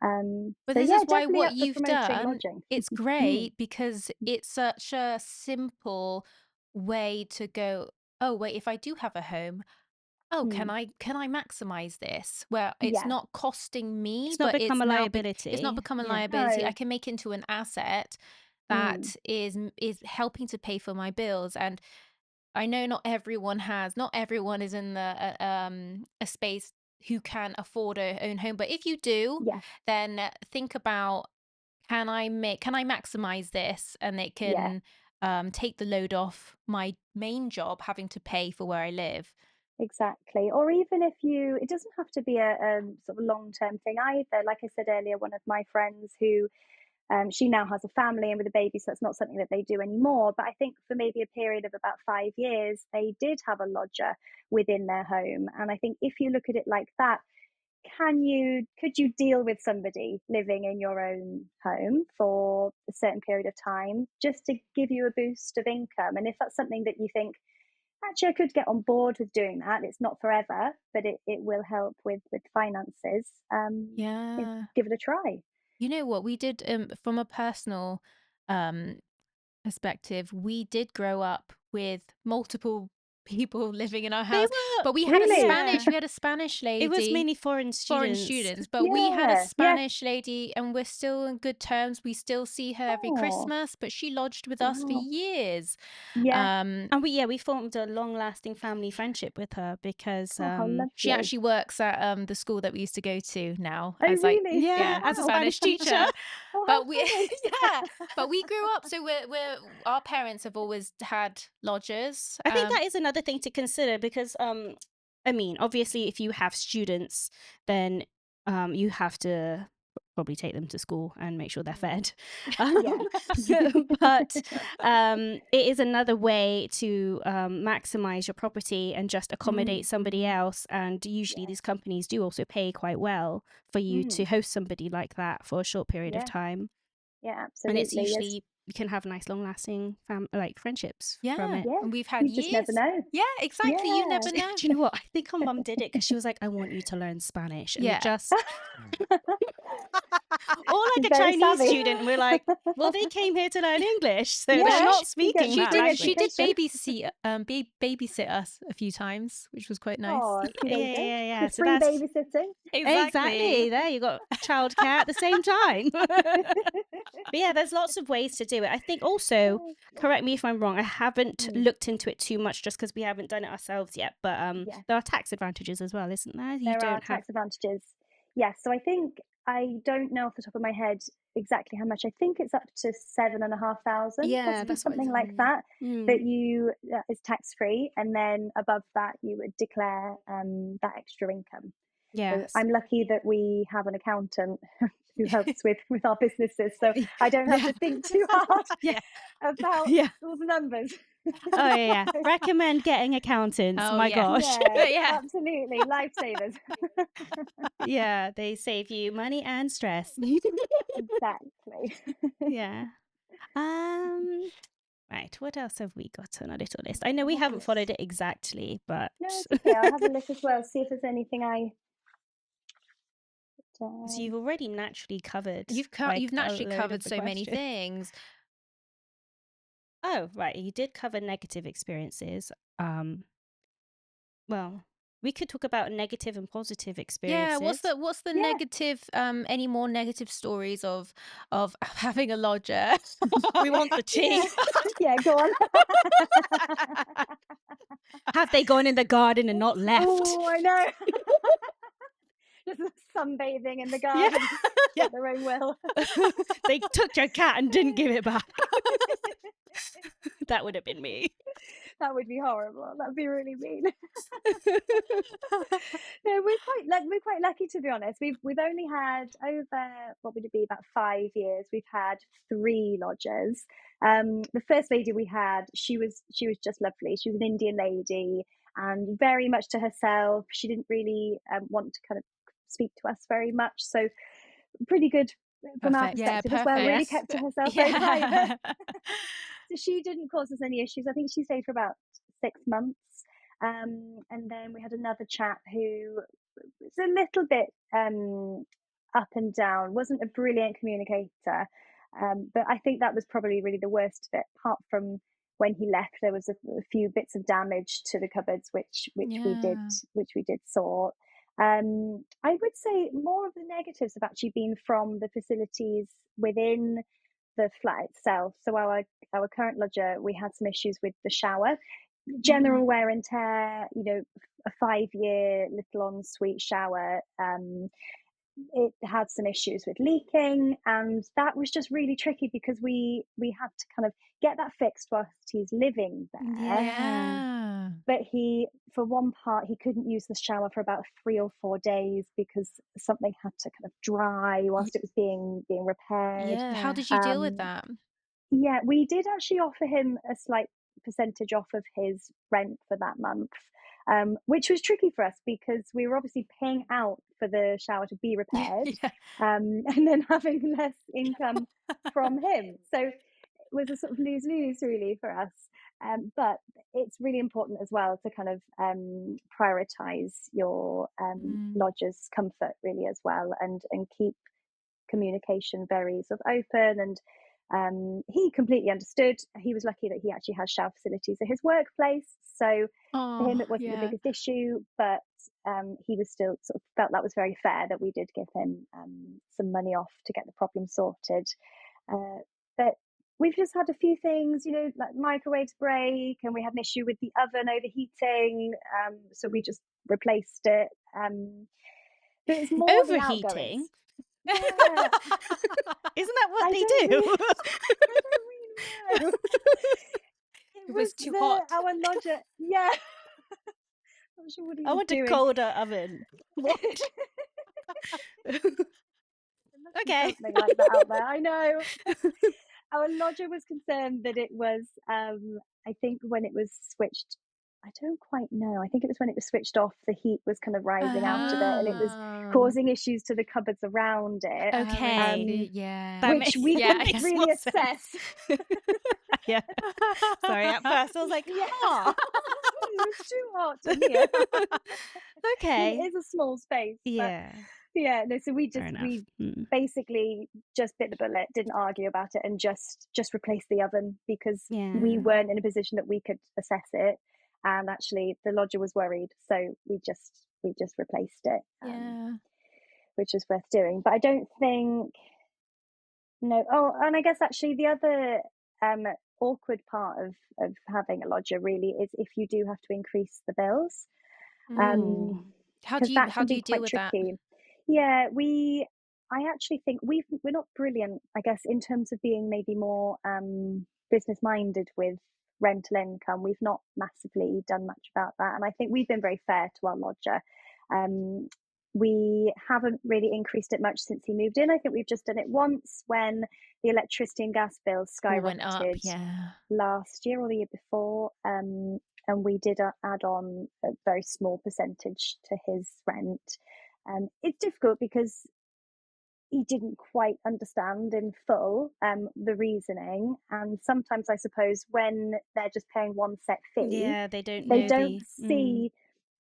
But So this yeah, is why definitely what up for you've promoting done, lodging. it's Mm, great because it's such a simple way to go, oh, wait, if I do have a home, oh, mm, can I maximize this? Where it's yeah, not costing me, It's not but become a it's not liability. become a Yeah. liability. I no, can make into an asset mm, that is helping to pay for my bills. And I know not everyone is in a space who can afford a own home, but if you do, yeah, then think about, can I maximize this, and it yeah. can take the load off my main job having to pay for where I live. Exactly. Or even if you, it doesn't have to be a sort of long term thing either. Like I said earlier, one of my friends who, she now has a family and with a baby, so that's not something that they do anymore. But I think for maybe a period of about 5 years, they did have a lodger within their home. And I think if you look at it like that, could you deal with somebody living in your own home for a certain period of time just to give you a boost of income? And if that's something that you think, actually, I could get on board with doing that. It's not forever, but it will help with finances. Yeah. Give it a try. You know what? We did, from a personal um, perspective, we did grow up with multiple people living in our They house, were, but Really? yeah. We had a Spanish It was lady, mainly foreign foreign students. students, but we had a Yeah, yeah. Spanish lady, and we're still in good terms. We still see her every Oh, Christmas, but she lodged with us for wow. years. Yeah. Um, And we formed a long-lasting family friendship with her because Oh, how she lovely. actually works at the school that we used to go to now Oh, as like, really? yeah, yeah, as a Oh, wow. Spanish Spanish teacher. teacher. Oh, But we how yeah, but we grew up, so we're our parents have always had lodgers. I think that is another thing to consider because I mean, obviously if you have students, then you have to probably take them to school and make sure they're funny. fed. Um, Yeah. but it is another way to maximize your property and just accommodate Mm, somebody else. And usually yeah. these companies do also pay quite well for you to Mm, host somebody like that for a short period of yeah. time. Yeah, And it's absolutely. Yes. usually you can have nice long lasting like friendships from Yeah, it. Yeah. and we've had You just never years. know. Yeah, exactly. You Yeah. never Do know. you know what? I think our mum did it because she was like, I want you to learn Spanish. And it Yeah. just, or She's like a very Chinese savvy. student. And we're like, well, they came here to learn English. So But they're Yeah, not you get speaking some that free she did language. education. babysit us a few times, which was quite nice. Oh, see, Yeah, there you go. yeah. With So free that's babysitting. Exactly. exactly there. You got childcare at the same time. But yeah, there's lots of ways to do it. I think also, correct me if I'm wrong, I haven't Mm, looked into it too much just because we haven't done it ourselves yet. But yeah, there are tax advantages as well, isn't there? You there are don't have. tax advantages. Yes, so I think, I don't know off the top of my head exactly how much. I think it's up to 7,500, Yeah, possibly that's what it's. something like that. Mm. That you is tax free, and then above that you would declare that extra income. So Yes. I'm lucky that we have an accountant who helps with our businesses, so I don't have Yeah. to think too hard Yeah. about Yeah. those numbers. Oh yeah. So, Recommend getting accountants. Oh My yeah. gosh. yeah, Yeah. absolutely, lifesavers. Yeah, they save you money and stress. Exactly. Yeah. Um. Right. What else have we got on our little list? I know we I'll have a haven't followed list. it exactly, but No, it's okay. I'll have a look as well. See if there's anything I So you've already naturally covered You've like a naturally load covered of the so many question. things. Oh, right. You did cover negative experiences. Well, we could talk about negative and positive Yeah, experiences. what's the Yeah. negative any more negative stories of having a lodger? We want the tea. Yeah, go on. Have they gone in the garden and not left? Oh, I know. Just sunbathing in the Yeah. garden Yeah. at their own will. They took your cat and didn't give it back. That would have been me. That would be horrible. That'd be really mean. No, we're quite lucky, to be honest. We've only had over, what would it be, about 5 years. We've had 3 lodgers. The first lady we had, she was just lovely. She was an Indian lady and very much to herself. She didn't really want to kind of speak to us very much. So pretty good from our Perfect. Yeah, perspective as well. perfect. Really kept to herself, very private. Yeah. So she didn't cause us any issues. I think she stayed for about 6 months. And then we had another chap who was a little bit up and down, wasn't a brilliant communicator. But I think that was probably really the worst of it. Apart from when he left, there was a few bits of damage to the cupboards, which Yeah. we did sort. I would say more of the negatives have actually been from the facilities within the flat itself. So our current lodger, we had some issues with the shower, general wear and tear. A 5-year little ensuite shower. It had some issues with leaking, and that was just really tricky because we had to kind of get that fixed whilst he's living there. Yeah. But for one part, he couldn't use the shower for about 3 or 4 days because something had to kind of dry whilst it was being repaired. Yeah. How did you deal with Um, that? yeah, we did actually offer him a slight percentage off of his rent for that month, which was tricky for us because we were obviously paying out for the shower to be repaired, Yeah. and then having less income from him. So it was a sort of lose-lose really for us. But it's really important as well to kind of prioritize your lodger's comfort really as well, and keep communication very sort of open. And he completely understood. He was lucky that he actually has shower facilities at his workplace, so for him Oh, it wasn't the yeah. biggest issue. But he was still sort of felt that was very fair that we did give him some money off to get the problem sorted. But we've just had a few things, like microwaves break, and we had an issue with the oven overheating, so we just replaced it. But it's more the outgoings. Overheating? Yeah, Isn't that what I they don't do? really, I don't really know. It It was was too hot. our lodger. Yeah, not sure what he I was want a doing. colder oven. What? There must be Okay. something like that out there. I know. Our lodger was concerned that it was, I think when it was switched, I don't quite know. I think it was when it was switched off, the heat was kind of rising out of it, and it was Oh. causing issues to the cupboards around it, I Okay. see. Yeah. That which we Yeah, that I couldn't makes guess. more really sense. assess. Yeah. Sorry, at first I was like, Yeah, huh. it's too hot in here. It Okay. is a small space, but Yeah. yeah, no. So Fair enough. we basically just bit the bullet, didn't argue about it, and just replaced the oven because we Yeah. weren't in a position that we could assess it, and actually the lodger was worried, so we just replaced it, Yeah. which was worth doing. But I don't think no. Oh, and I guess actually the other awkward part of having a lodger really is if you do have to increase the bills, Ooh. because that How can do be you deal quite with that? tricky. Yeah, I actually think we're not brilliant, I guess, in terms of being maybe more business minded with rental income. We've not massively done much about that, and I think we've been very fair to our lodger. Um, we haven't really increased it much since he moved in. I think we've just done it once when the electricity and gas bills All went up. skyrocketed Yeah. last year or the year before. And we did add on a very small percentage to his rent. It's difficult because he didn't quite understand in full the reasoning. And sometimes I suppose when they're just paying one set fee, Yeah, they don't they know don't the see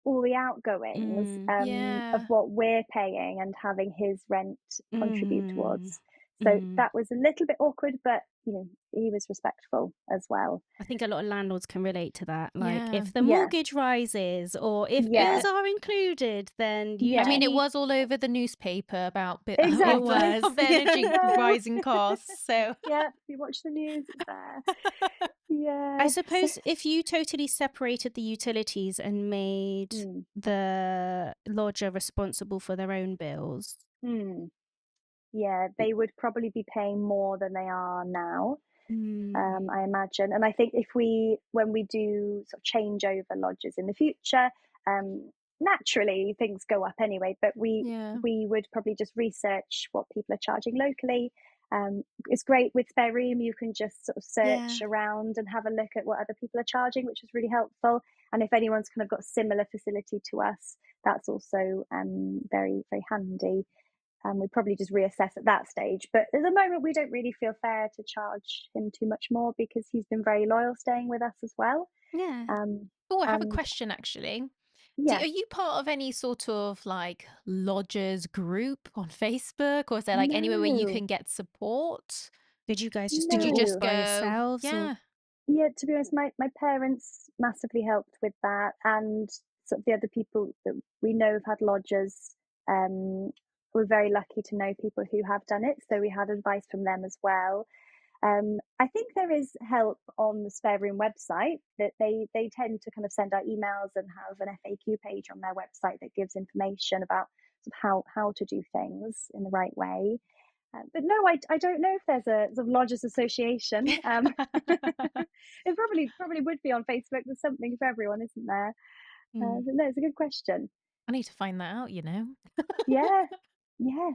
all the outgoings of Yeah. what we're paying and having his rent contribute Mm, towards. So mm. that was a little bit awkward, but he was respectful as well. I think a lot of landlords can relate to that. Like, Yeah. if the Yeah, mortgage rises or if bills yeah, are included, then you I do yeah, mean, it need. was all over the newspaper about It of exactly. was. of the energy Yeah, rising costs. So yeah. If you watch the news, it's there. I Yeah. So, suppose if you totally separated the utilities and made mm, the lodger responsible for their own bills. mm, yeah, they would probably be paying more than they are now. Mm, I imagine. And I think when we do sort of change over lodges in the future, um, naturally things go up anyway. But yeah. we would probably just research what people are charging locally. It's great with Spare Room. You can just sort of yeah. search around and have a look at what other people are charging, which is really helpful. And if anyone's kind of got similar facility to us, that's also very, very handy. We probably just reassess at that stage. But at the moment, we don't really feel fair to charge him too much more because he's been very loyal staying with us as well. Yeah. Um, Oh, I have a and question actually. yeah, Are you part of any sort of like lodgers group on Facebook, or is there like anywhere where you no, can get support? Did you guys just Did do you it all just no. by go, yourselves or? yeah, Yeah, to be honest, my parents massively helped with that, and sort of the other people that we know have had lodgers. Um, we're very lucky to know people who have done it, so we had advice from them as well. I think there is help on the Spare Room website that they tend to kind of send out emails and have an FAQ page on their website that gives information about sort of how to do things in the right way. But no, I don't know if there's a sort of lodgers association. It probably would be on Facebook. There's something for everyone, isn't there? Mm. But no, it's a good question. I need to find that out, you know? Yeah, yeah.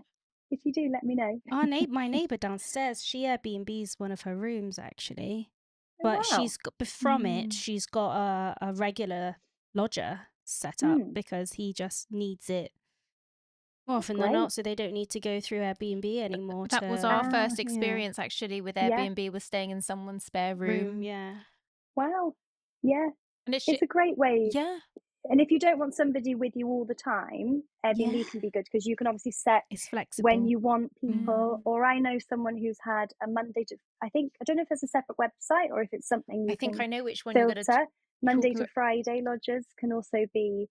If you do, let me know. My neighbor downstairs, she Airbnbs one of her rooms actually, Oh but wow. she's got from it. Mm. She's got a regular lodger set up Mm, because he just needs it more that's often than great. not, so they don't need to go through Airbnb anymore That was to our Ah, first yeah experience actually with yeah. Airbnb, was staying in someone's spare room. room. Yeah, Wow. Yeah. And it's It's a great way. yeah, And if you don't want somebody with you all the time, yeah, Airbnb can be good because you can obviously set it's when flexible. you want Mm. people. Or I know someone who's had a Monday to, I don't know if there's a separate website or if it's something I you think I can know which one you're gonna filter. Monday talk to about. Friday lodgers can also be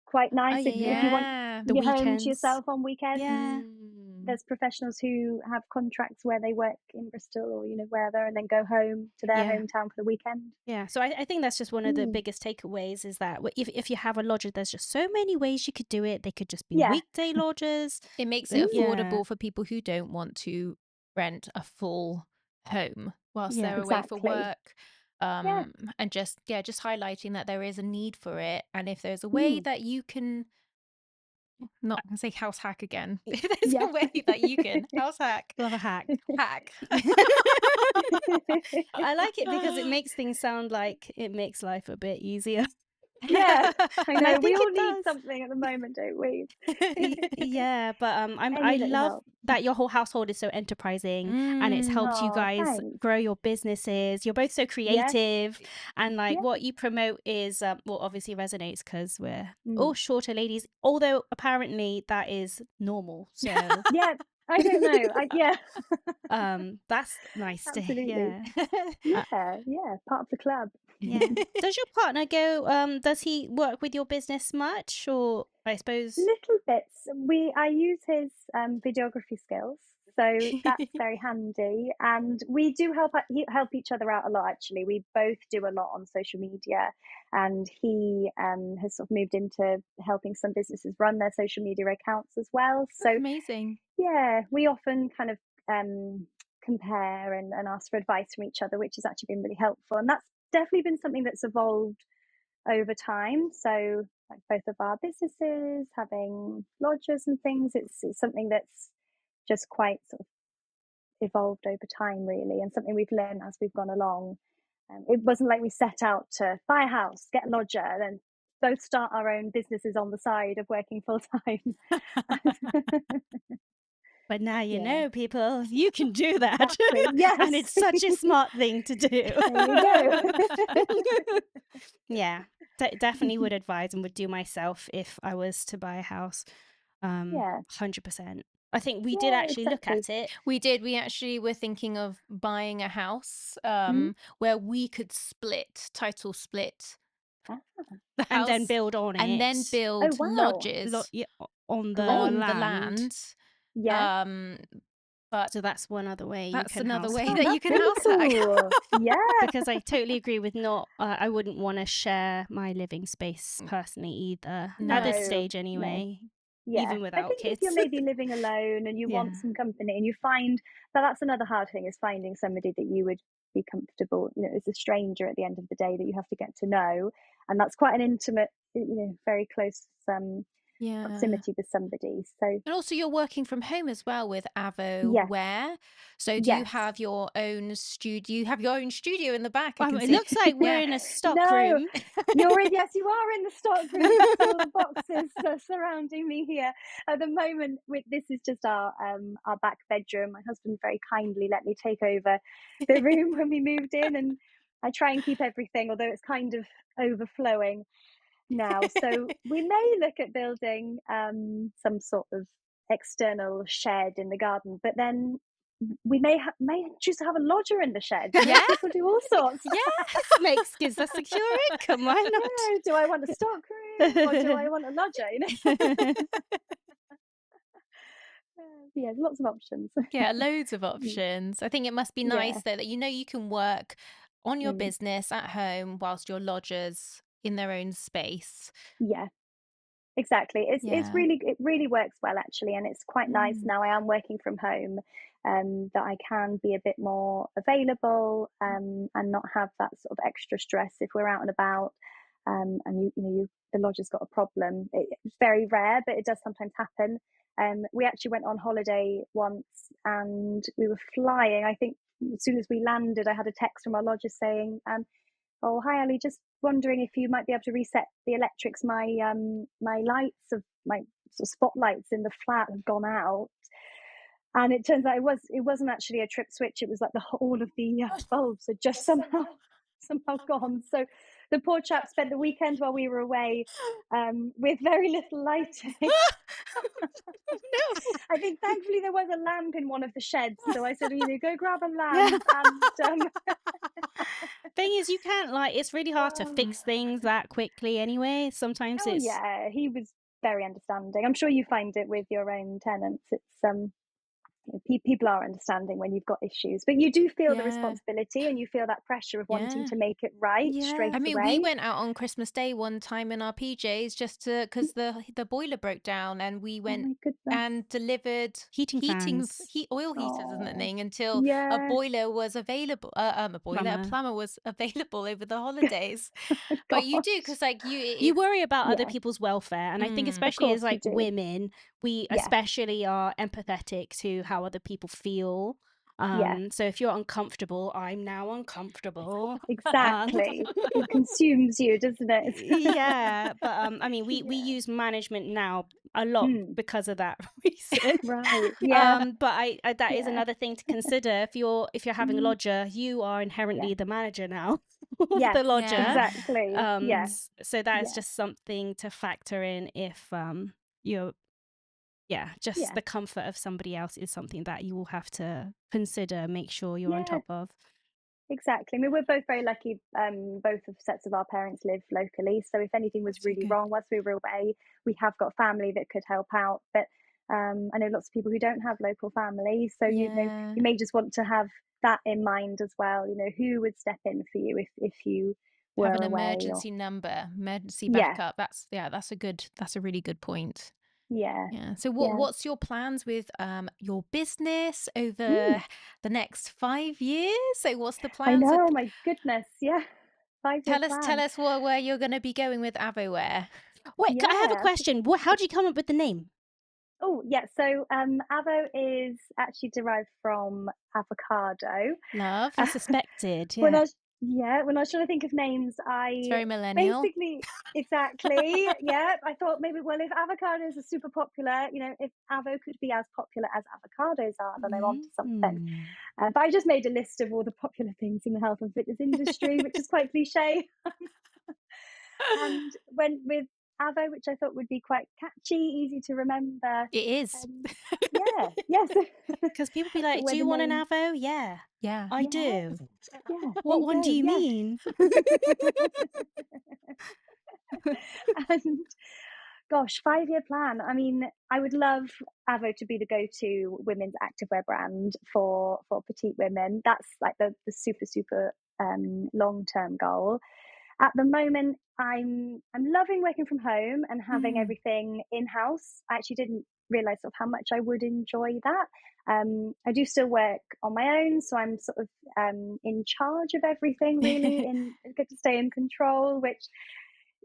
quite Oh nice yeah, if you yeah. want Yeah. The your home to weekends. yourself on weekends. Yeah, Mm. There's professionals who have contracts where they work in Bristol or wherever, and then go home to their yeah. hometown for the weekend. Yeah, so I think that's just one of the Mm. biggest takeaways is that if you have a lodger, there's just so many ways you could do it. They could just be Yeah. weekday lodgers. It makes it Mm. Yeah, affordable for people who don't want to rent a full home whilst yeah, they're away for Exactly. work. Yeah. And just highlighting that there is a need for it. And if there's a way Mm. that you can, not gonna say house hack again, if there's Yeah. a way that you can house love a hack. hack. I like it because it makes things sound like it makes life a bit easier. Yeah, I And I know. We think all it need does. something at the moment, don't we? Yeah, but I Any little love help. that your whole household is so enterprising and it's Mm. helped you Oh, guys thanks. grow your businesses. You're both so Yeah, creative and like yeah. what you promote is well obviously resonates because we're all Mm. shorter ladies, although apparently that is normal. So Yeah, I don't know. Yeah, that's nice to absolutely. hear. Uh, Yeah, yeah. Part of the club. yeah. Does your partner go does he work with your business much or I suppose Little bits. I use his videography skills, so that's very handy. And we do help each other out a lot. Actually, we both do a lot on social media, and he has sort of moved into helping some businesses run their social media accounts as well. So Amazing. yeah, we often kind of compare and ask for advice from each other, which has actually been really helpful. And that's definitely been something that's evolved over time. So, like both of our businesses, having lodgers and things, it's something that's just quite sort of evolved over time, really, and something we've learned as we've gone along. It wasn't like we set out to buy a house, get a lodger, and then both start our own businesses on the side of working full time. but now you Yeah, know, people, you can do that. exactly. And Yes, it's such a smart thing to do. there you go. Yeah. definitely would advise and would do myself if I was to buy a house. Yeah, 100%. I think we did yeah, actually look exactly. at it. We did. We actually were thinking of buying a house Mhm. where we could title split Ah, the And then house build on and then it. oh, build wow. lodges Yeah, on the Great. on the land. land. Yeah. Um, but So that's one other way you that's can another house way Oh, that you hack. that's can really house hack. cool. Yeah. Because I totally agree with not, I wouldn't want to share my living space personally either, at this No. No, stage no. anyway, Yeah. even I without think if you're kids. maybe living alone and you want Yeah. some company and you find that that's another hard thing is finding somebody that you would be comfortable, as a stranger at the end of the day that you have to get to know. And that's quite an intimate, very close Yeah. proximity with somebody. So, And also you're working from home as well with yes, activewear. So do you yes. have your own studio? You have your own studio in the back, I can It see. looks like we're Yeah. in a stock No, room. yes, you are in the stock room. You can see all the boxes surrounding me here at the moment. This is just our back bedroom. My husband very kindly let me take over the room when we moved in, and I try and keep everything, although it's kind of overflowing now. So we may look at building some sort of external shed in the garden, but then we may choose to have a lodger in the shed. Yeah. People do all sorts. Yes. Gives us secure income. Why Yeah, do I want a stock room or do I not? want a lodger? Yeah, lots of options. Yeah, loads of Mm, options. I think it must be yeah. nice though that you can work on your Mm, business at home whilst your lodgers in their own space. yeah, exactly. Yeah. It really works well actually, and it's quite nice Mm. now. I am working from home, that I can be a bit more available, and not have that sort of extra stress if we're out and about, and the lodger's got a problem. It's very rare, but it does sometimes happen. We actually went on holiday once, and we were flying. I think as soon as we landed, I had a text from our lodger saying, "Oh, hi, Ali. Just wondering if you might be able to reset the electrics. My lights of my sort of spotlights in the flat have gone out." And it turns out it wasn't actually a trip switch. It was like all of the bulbs had just somehow gone. So the poor chap spent the weekend while we were away, with very little lighting. No. I think thankfully there was a lamp in one of the sheds, so I said, go grab a Yeah. lamp and Thing is, you can't it's really hard to oh, fix things that quickly anyway. Sometimes oh it's, yeah, he was very understanding. I'm sure you find it with your own tenants. It's people are understanding when you've got issues, but you do feel the Yeah. responsibility and you feel that pressure of wanting Yeah. to make it right yeah. I straight mean, we away. went out on Christmas Day one time in our PJs just to because the boiler broke down, and we Oh went my goodness. and delivered Heating fans. oil heaters and Oh, thing until a yeah. boiler was available. A Plumber. plumber was available over the holidays. But you do Gosh. because You it's worry about other Yeah, people's welfare, and I think mm, of especially course as you do. women, we Yeah, especially are empathetic to how other people feel. yeah, So if you're uncomfortable, I'm now uncomfortable. Um, exactly. It consumes you, doesn't it? yeah, but I mean, we Yeah. use management now a lot Mm, because of that reason. right. Yeah, But I that is yeah. another thing to consider. If you're having a Mm, lodger, you are yeah. inherently the manager now of Yes, the lodger. yeah, exactly. Yeah, So that is yeah, just something to factor in if you're yeah, just yeah, the comfort of somebody else is something that you will have to consider, make sure you're on yeah. top of. Exactly. I mean, we're both very lucky. Both of sets of our parents live locally, so if anything was that's so really good. wrong whilst we were away, we have got family that could help out. But I know lots of people who don't have local family, so Yeah, you may just want to have that in mind as well. Who would step in for you if you have an were away, or emergency number, emergency yeah, backup. That's a really good point. yeah, Yeah. So yeah. what's your plans with your business Mm, over the next 5 years? So what's the I plans? know. My goodness. Yeah. 5 year Tell plan. us where you're going to be going with Avoware. Wait, I have a Yeah. question. How did you come up with the name? Oh, yeah. So, avo is actually derived from avocado. Love. I Uh, suspected, when yeah. I was, yeah, when I was trying to think of names, It's I very millennial. basically exactly, yeah. I thought maybe, well, if avocados are super popular, if avo could be as popular as avocados are, then I'm onto something. Mm. But I just made a list of all the popular things in the health and fitness industry, which is quite cliche. And went with Avo, which I thought would be quite catchy, easy to remember. It is. Um, yeah, yes. Because people be So like, where "Do the you want an name, Avo?" Yeah, Yeah. I yeah, do. yeah, there What you one do go. you Yeah. mean? And gosh, 5-year plan. I mean, I would love Avo to be the go-to women's activewear brand for petite women. That's like the super, super long-term goal. At the moment, I'm loving working from home and having Mm. everything in-house. I actually didn't realize sort of how much I would enjoy that. I do still work on my own, so I'm sort of in charge of everything really, and get to stay in control, which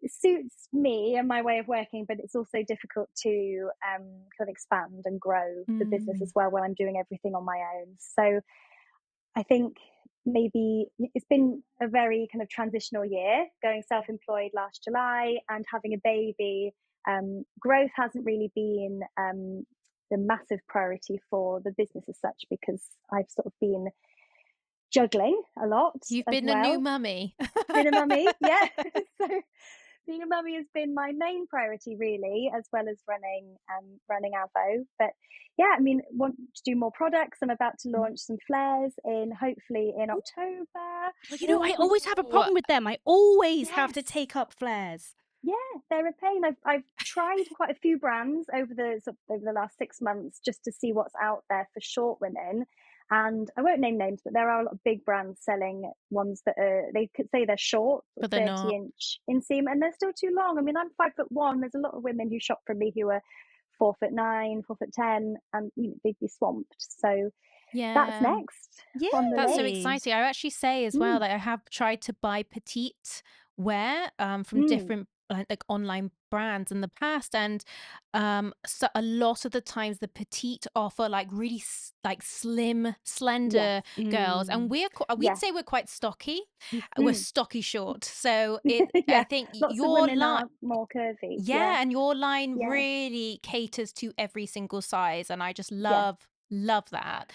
suits me and my way of working, but it's also difficult to kind of expand and grow the business as Mm. well when I'm doing everything on my own. So I think maybe it's been a very kind of transitional year, going self-employed last July and having a baby. Growth hasn't really been the massive priority for the business as such, because I've sort of been juggling a lot You've as been a new well. mummy. Been a mummy, yeah. So being a mummy has been my main priority really, as well as running Avo. But yeah, I mean, want to do more products. I'm about to launch some flares in hopefully in October. Well, I always have a Ooh. problem with them. I always have to Yes. take up flares. Yeah, they're a pain. I've tried quite a few brands over the last 6 months just to see what's out there for short women, and I won't name names, but there are a lot of big brands selling ones that they could say they're short, But they're 30 not. inch inseam, and they're still too long. I mean, I'm 5'1". There's a lot of women who shop from me who are 4'9", 4'10", and they'd be swamped. So that's Yeah. next on the That's so list. Yay! exciting. I actually say as well Mm, that I have tried to buy petite wear from mm, different like online brands in the past, and so a lot of the times the petite offer like really like slim, yes, slender girls, and Mm. we'd yes, say we're quite stocky. We're mm. stocky short. So I Yeah, think lots of your women line. are more curvy. Yeah, Yeah, and your line yeah, really caters to every single size, and I just yeah, love that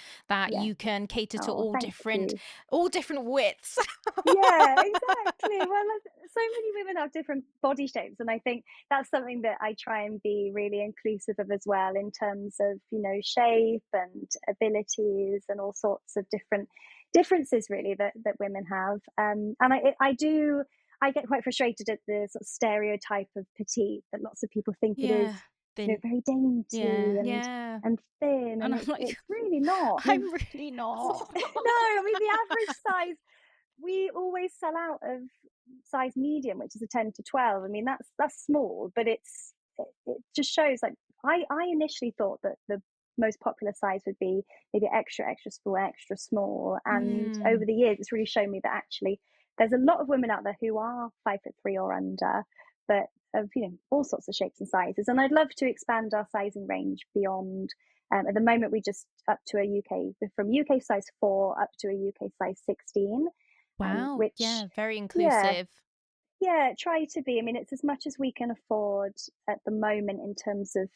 yeah. you can cater to Oh, thank you. all different widths. Yeah, exactly. Well, so many women have different body shapes, and I think that's something that I try and be really inclusive of as well, in terms of shape and abilities and all sorts of different differences really that women have. And I get quite frustrated at the sort of stereotype of petite that lots of people think it is, Yeah. Then very dainty yeah. Yeah. and thin, And and I'm like, it's really not. I mean, I'm really not. no, I mean the average size, we always sell out of size medium, which is a 10 to 12. I mean, that's small, but it just shows, like, I initially thought that the most popular size would be maybe extra, extra small. And over Mm. the years, it's really shown me that actually there's a lot of women out there who are 5'3" or under, but of all sorts of shapes and sizes. And I'd love to expand our sizing range beyond. At the moment, we just up to a UK from UK size 4 up to a UK size 16, Wow. which, Yeah, very yeah, inclusive. yeah, try to be. I mean, it's as much as we can afford at the moment, in terms of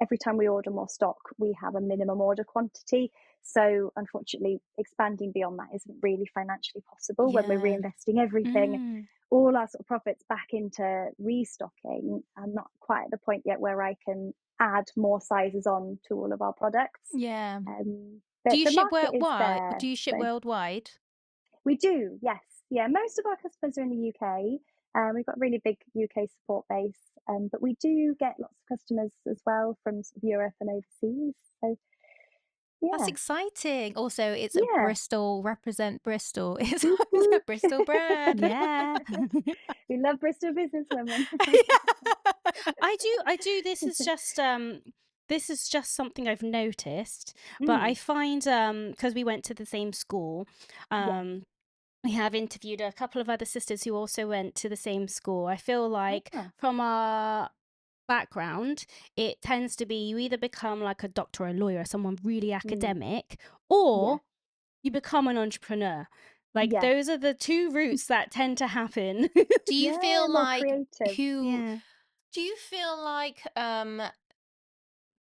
every time we order more stock, we have a minimum order quantity. So unfortunately, expanding beyond that isn't really financially possible when we're Yeah. reinvesting everything, Mm. all our sort of profits back into restocking. I'm not quite at the point yet where I can add more sizes on to all of our products. Yeah. Do But you the ship market is worldwide? there. Do you ship So worldwide? we do, yes. Yeah, most of our customers are in the UK. We've got a really big UK support base, but we do get lots of customers as well from sort of Europe and overseas. So That's yeah, exciting. Also, it's a yeah. Bristol, represent Bristol. It's Woot a woot. Bristol brand. Yeah. We love Bristol businesswomen. I do. This is just something I've noticed, but I Mm, find because we went to the same school, yes. um we have interviewed a couple of other sisters who also went to the same school. I feel like Ah, from our background, it tends to be you either become like a doctor or a lawyer, someone really mm, academic, yeah, or you become an entrepreneur. Like yes. those are the two routes that tend to happen. Do you Yeah, feel more like creative. who Yeah. do you feel like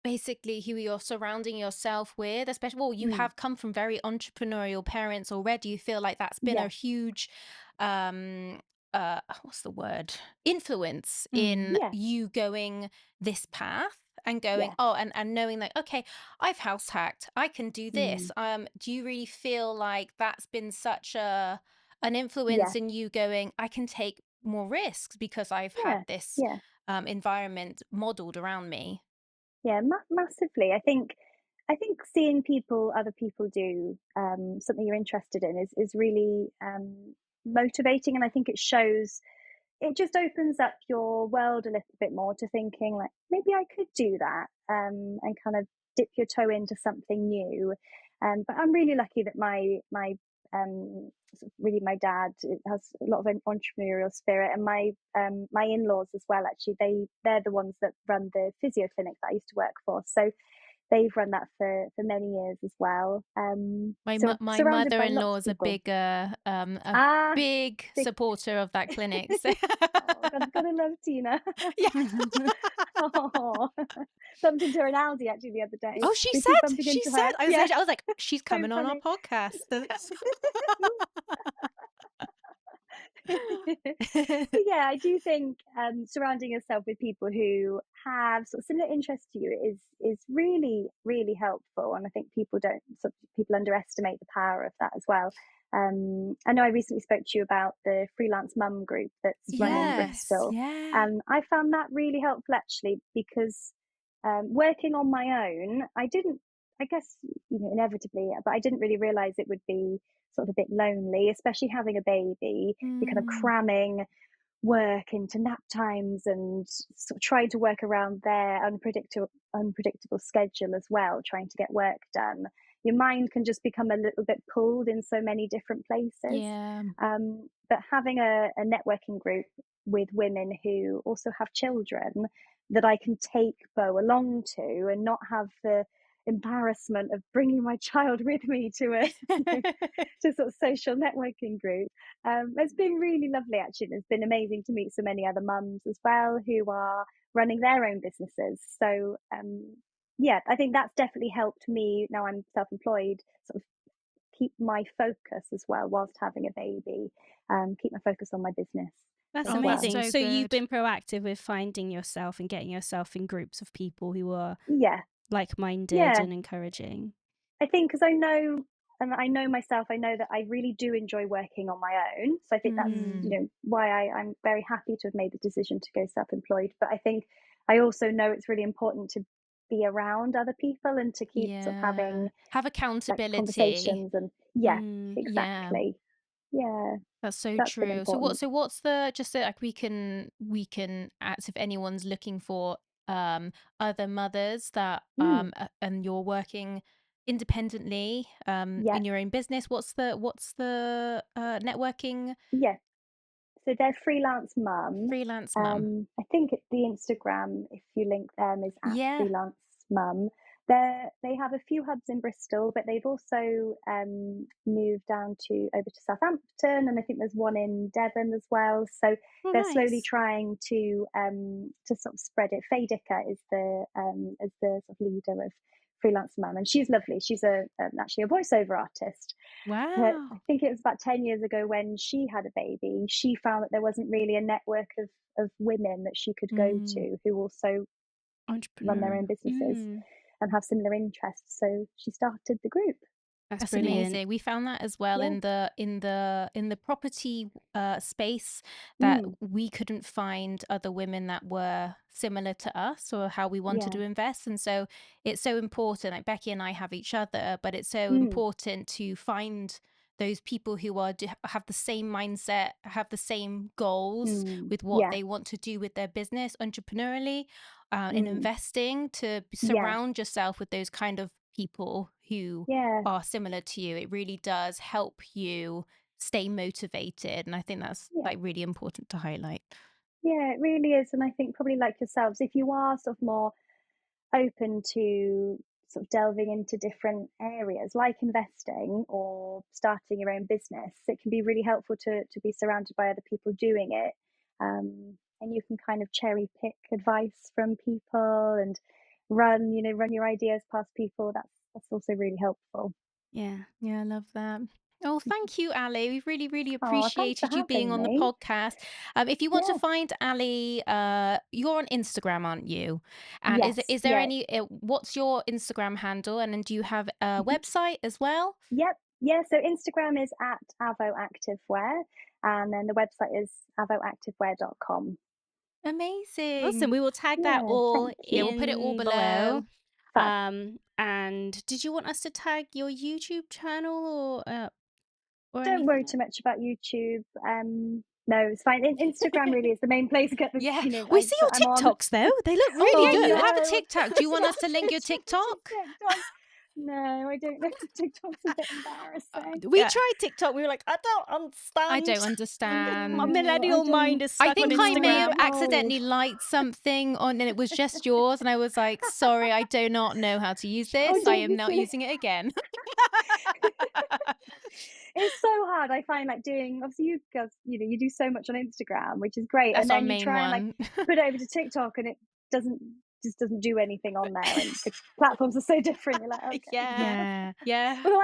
basically who you're surrounding yourself with, especially, well, you Mm, have come from very entrepreneurial parents already. You feel like that's been a yes. huge um what's the word, influence Mm. in Yeah, you going this path and going, yeah. oh, and knowing like, okay, I've house hacked, I can do this. Mm. Do you really feel like that's been such a an Yeah, influence in you going, I can take more risks because I've had yeah, this yeah, environment modeled around me? yeah, massively. I think seeing other people do something you're interested in is really motivating, and I think it just opens up your world a little bit more to thinking like maybe I could do that and kind of dip your toe into something new. But I'm really lucky that really my dad has a lot of entrepreneurial spirit, and my in-laws as well. Actually, they're the ones that run the physio clinic that I used to work for. So they've run that for many years as well. So I'm My surrounded by lots mother-in-law of is a people. Ah, big big. supporter of that clinic. So Oh, gotta love Tina. yeah. Oh, bumped into her in Aldi actually the other day. Oh, We keep bumping she into said, her. Yeah, I was like, she's so coming on our funny. podcast. But yeah, I do think surrounding yourself with people who have sort of similar interests to you is really really helpful, and I think people underestimate the power of that as well. I know I recently spoke to you about the freelance mum group that's running in Yes, Bristol, yeah. and I found that really helpful actually because working on my own, I didn't. I guess inevitably, but I didn't really realize it would be sort of a bit lonely, especially having a baby. You're kind of Mm, cramming work into nap times and sort of trying to work around their unpredictable schedule as well, trying to get work done. Your mind can just become a little bit pulled in so many different places. yeah. But having a networking group with women who also have children that I can take Bo along to and not have the embarrassment of bringing my child with me to a to sort of social networking group. It's been really lovely actually. It's been amazing to meet so many other mums as well who are running their own businesses. So yeah, I think that's definitely helped me now I'm self-employed, sort of keep my focus as well whilst having a baby, keep my focus on my business That's as Oh, that's well. amazing. so So you've good. been proactive with finding yourself and getting yourself in groups of people who are Yeah, like-minded yeah. and encouraging. I think because I know myself, I know that I really do enjoy working on my own. So I think that's, Mm, why I'm very happy to have made the decision to go self-employed. But I think I also know it's really important to be around other people and to keep sort of yeah. having Have like accountability. conversations and yeah, Mm. Yeah. exactly. Yeah, That's so that's been true. important. So what's the, just so like we can act if anyone's looking for other mothers that Mm, and you're working independently yeah, in your own business, what's the networking yeah. So they're freelance mum. freelance mum? I think the Instagram, if you link them, is at Yeah. freelance mum. They have a few hubs in Bristol, but they've also moved down to over to Southampton, and I think there's one in Devon as well. So Oh, they're slowly nice. trying to sort of spread it. Faye Dicker is the sort of leader of freelance mum, and she's lovely. She's actually a voiceover artist. But I Wow. think it was about 10 years ago when she had a baby, she found that there wasn't really a network of women that she could go Mm. to who also run their Entrepreneur. own businesses Mm. and have similar interests. So she started the group. That's That's brilliant. amazing. We found that as well Yeah. in the property space, that Mm. we couldn't find other women that were similar to us or how we wanted Yeah. to invest. And so it's so important. Like Becky and I have each other, but it's so Mm. important to find those people who have the same mindset, have the same goals Mm. with what Yeah. they want to do with their business entrepreneurially, in Mm. investing, to Yeah. surround yourself with those kind of people who Yeah. are similar to you. It really does help you stay motivated. And I think that's Yeah. like really important to highlight. Yeah, it really is. And I think probably like yourselves, if you are sort of more open to sort of delving into different areas like investing or starting your own business, it can be really helpful to be surrounded by other people doing it. And you can kind of cherry pick advice from people and run your ideas past people. That's also really helpful. Yeah. Yeah, I love that. Oh, thank you, Ali. We really, really Oh, thanks for appreciated you being having on the me. podcast. If you want to Yeah. find Ali, you're on Instagram, aren't you? And Yes. is there Yeah. any? What's your Instagram handle? And then do you have a Mhm. website as well? Yep. Yeah. So Instagram is at Avo Activewear, and then the website is avoactivewear.com. Awesome. Amazing. We will tag that Yeah. all Thank Yeah, you. we'll put it all in below. below. Fab. And did you want us to tag your YouTube channel or Don't anything worry like too much about YouTube. No, it's fine. Instagram really is the main place to get the, Yeah. We see that I'm your on. TikToks though. They look Oh, really Oh yeah, you good. have a no, TikTok. Do you want yeah, us to link your TikTok? TikTok. No, I don't know. TikTok's a bit embarrassing. We Yeah, tried TikTok. We were like, I don't I don't understand. My understand. No, I millennial mind don't. is I stuck on think I No, may I'm have Instagram. getting old. accidentally liked something on, and it was just yours. And I was like, sorry, I do not know how to use Oh, this. I don't am be not silly. using it again. It's so hard. I find like doing, obviously you guys, you do so much on Instagram, which is great. And That's our then you main try and like one. put it over to TikTok and it doesn't just doesn't do anything on there. And the platforms are so different. You're like, okay. Yeah. Yeah. Yeah. Although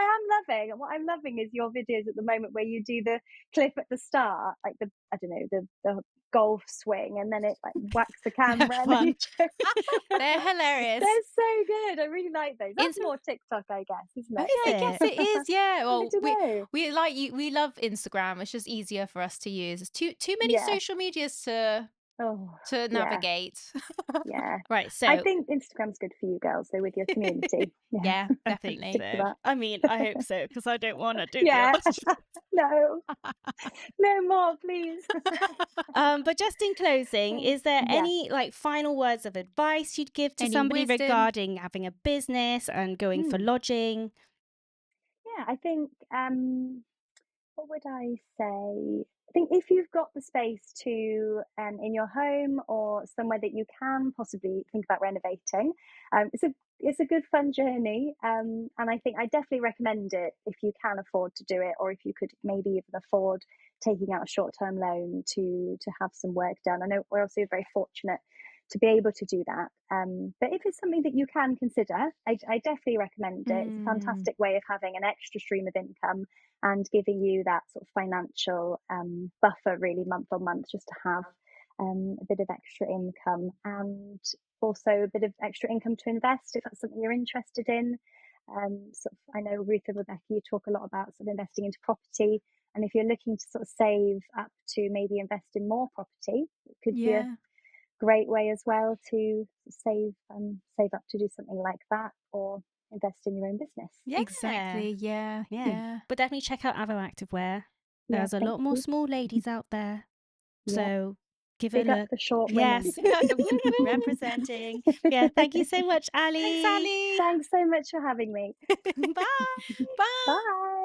what I'm loving is your videos at the moment where you do the clip at the start, like I don't know, the golf swing, and then it like whacks the They're camera, and then you fun. show. They're hilarious. They're so good. I really like those. That's Ins- more TikTok, I guess, isn't Oh, it? is I guess it? it is. Yeah. I Well, don't know. we like you. We love Instagram. It's just easier for us to use. It's too many Yeah. social medias Oh, to yeah, navigate. yeah. Right. I So think Instagram's good for you girls, though, with your community. Yeah, Yeah, I think definitely. stick to so. that. I mean, I hope so because I don't want to do the Yeah. other. No, no more, please. But just in closing, is there Yeah. any like final words of advice you'd give to Any somebody wisdom? regarding having a business and going for Hmm. lodging? Yeah, I think what would I say? I think if you've got the space to in your home or somewhere that you can possibly think about renovating, it's a good fun journey, and I think I definitely recommend it if you can afford to do it, or if you could maybe even afford taking out a short term loan to have some work done. I know we're also very fortunate to be able to do that. But if it's something that you can consider, I definitely recommend it. It's a Mm, fantastic way of having an extra stream of income and giving you that sort of financial buffer, really, month on month, just to have a bit of extra income and also a bit of extra income to invest if that's something you're interested in. I know Ruth and Rebecca, you talk a lot about sort of investing into property. And if you're looking to sort of save up to maybe invest in more property, it could be a yeah. great way as well to save up to do something like that or invest in your own business. Yeah. Exactly. Yeah. Yeah. Yeah. But definitely check out Avo Activewear. Yeah, There's a thank lot more you. small ladies out there. Yeah, So give it big a up look. the short women. Yes. Representing. Yeah. Thank you so much, Thanks, Ali. Ali. Thanks so much for having me. Bye. Bye. Bye.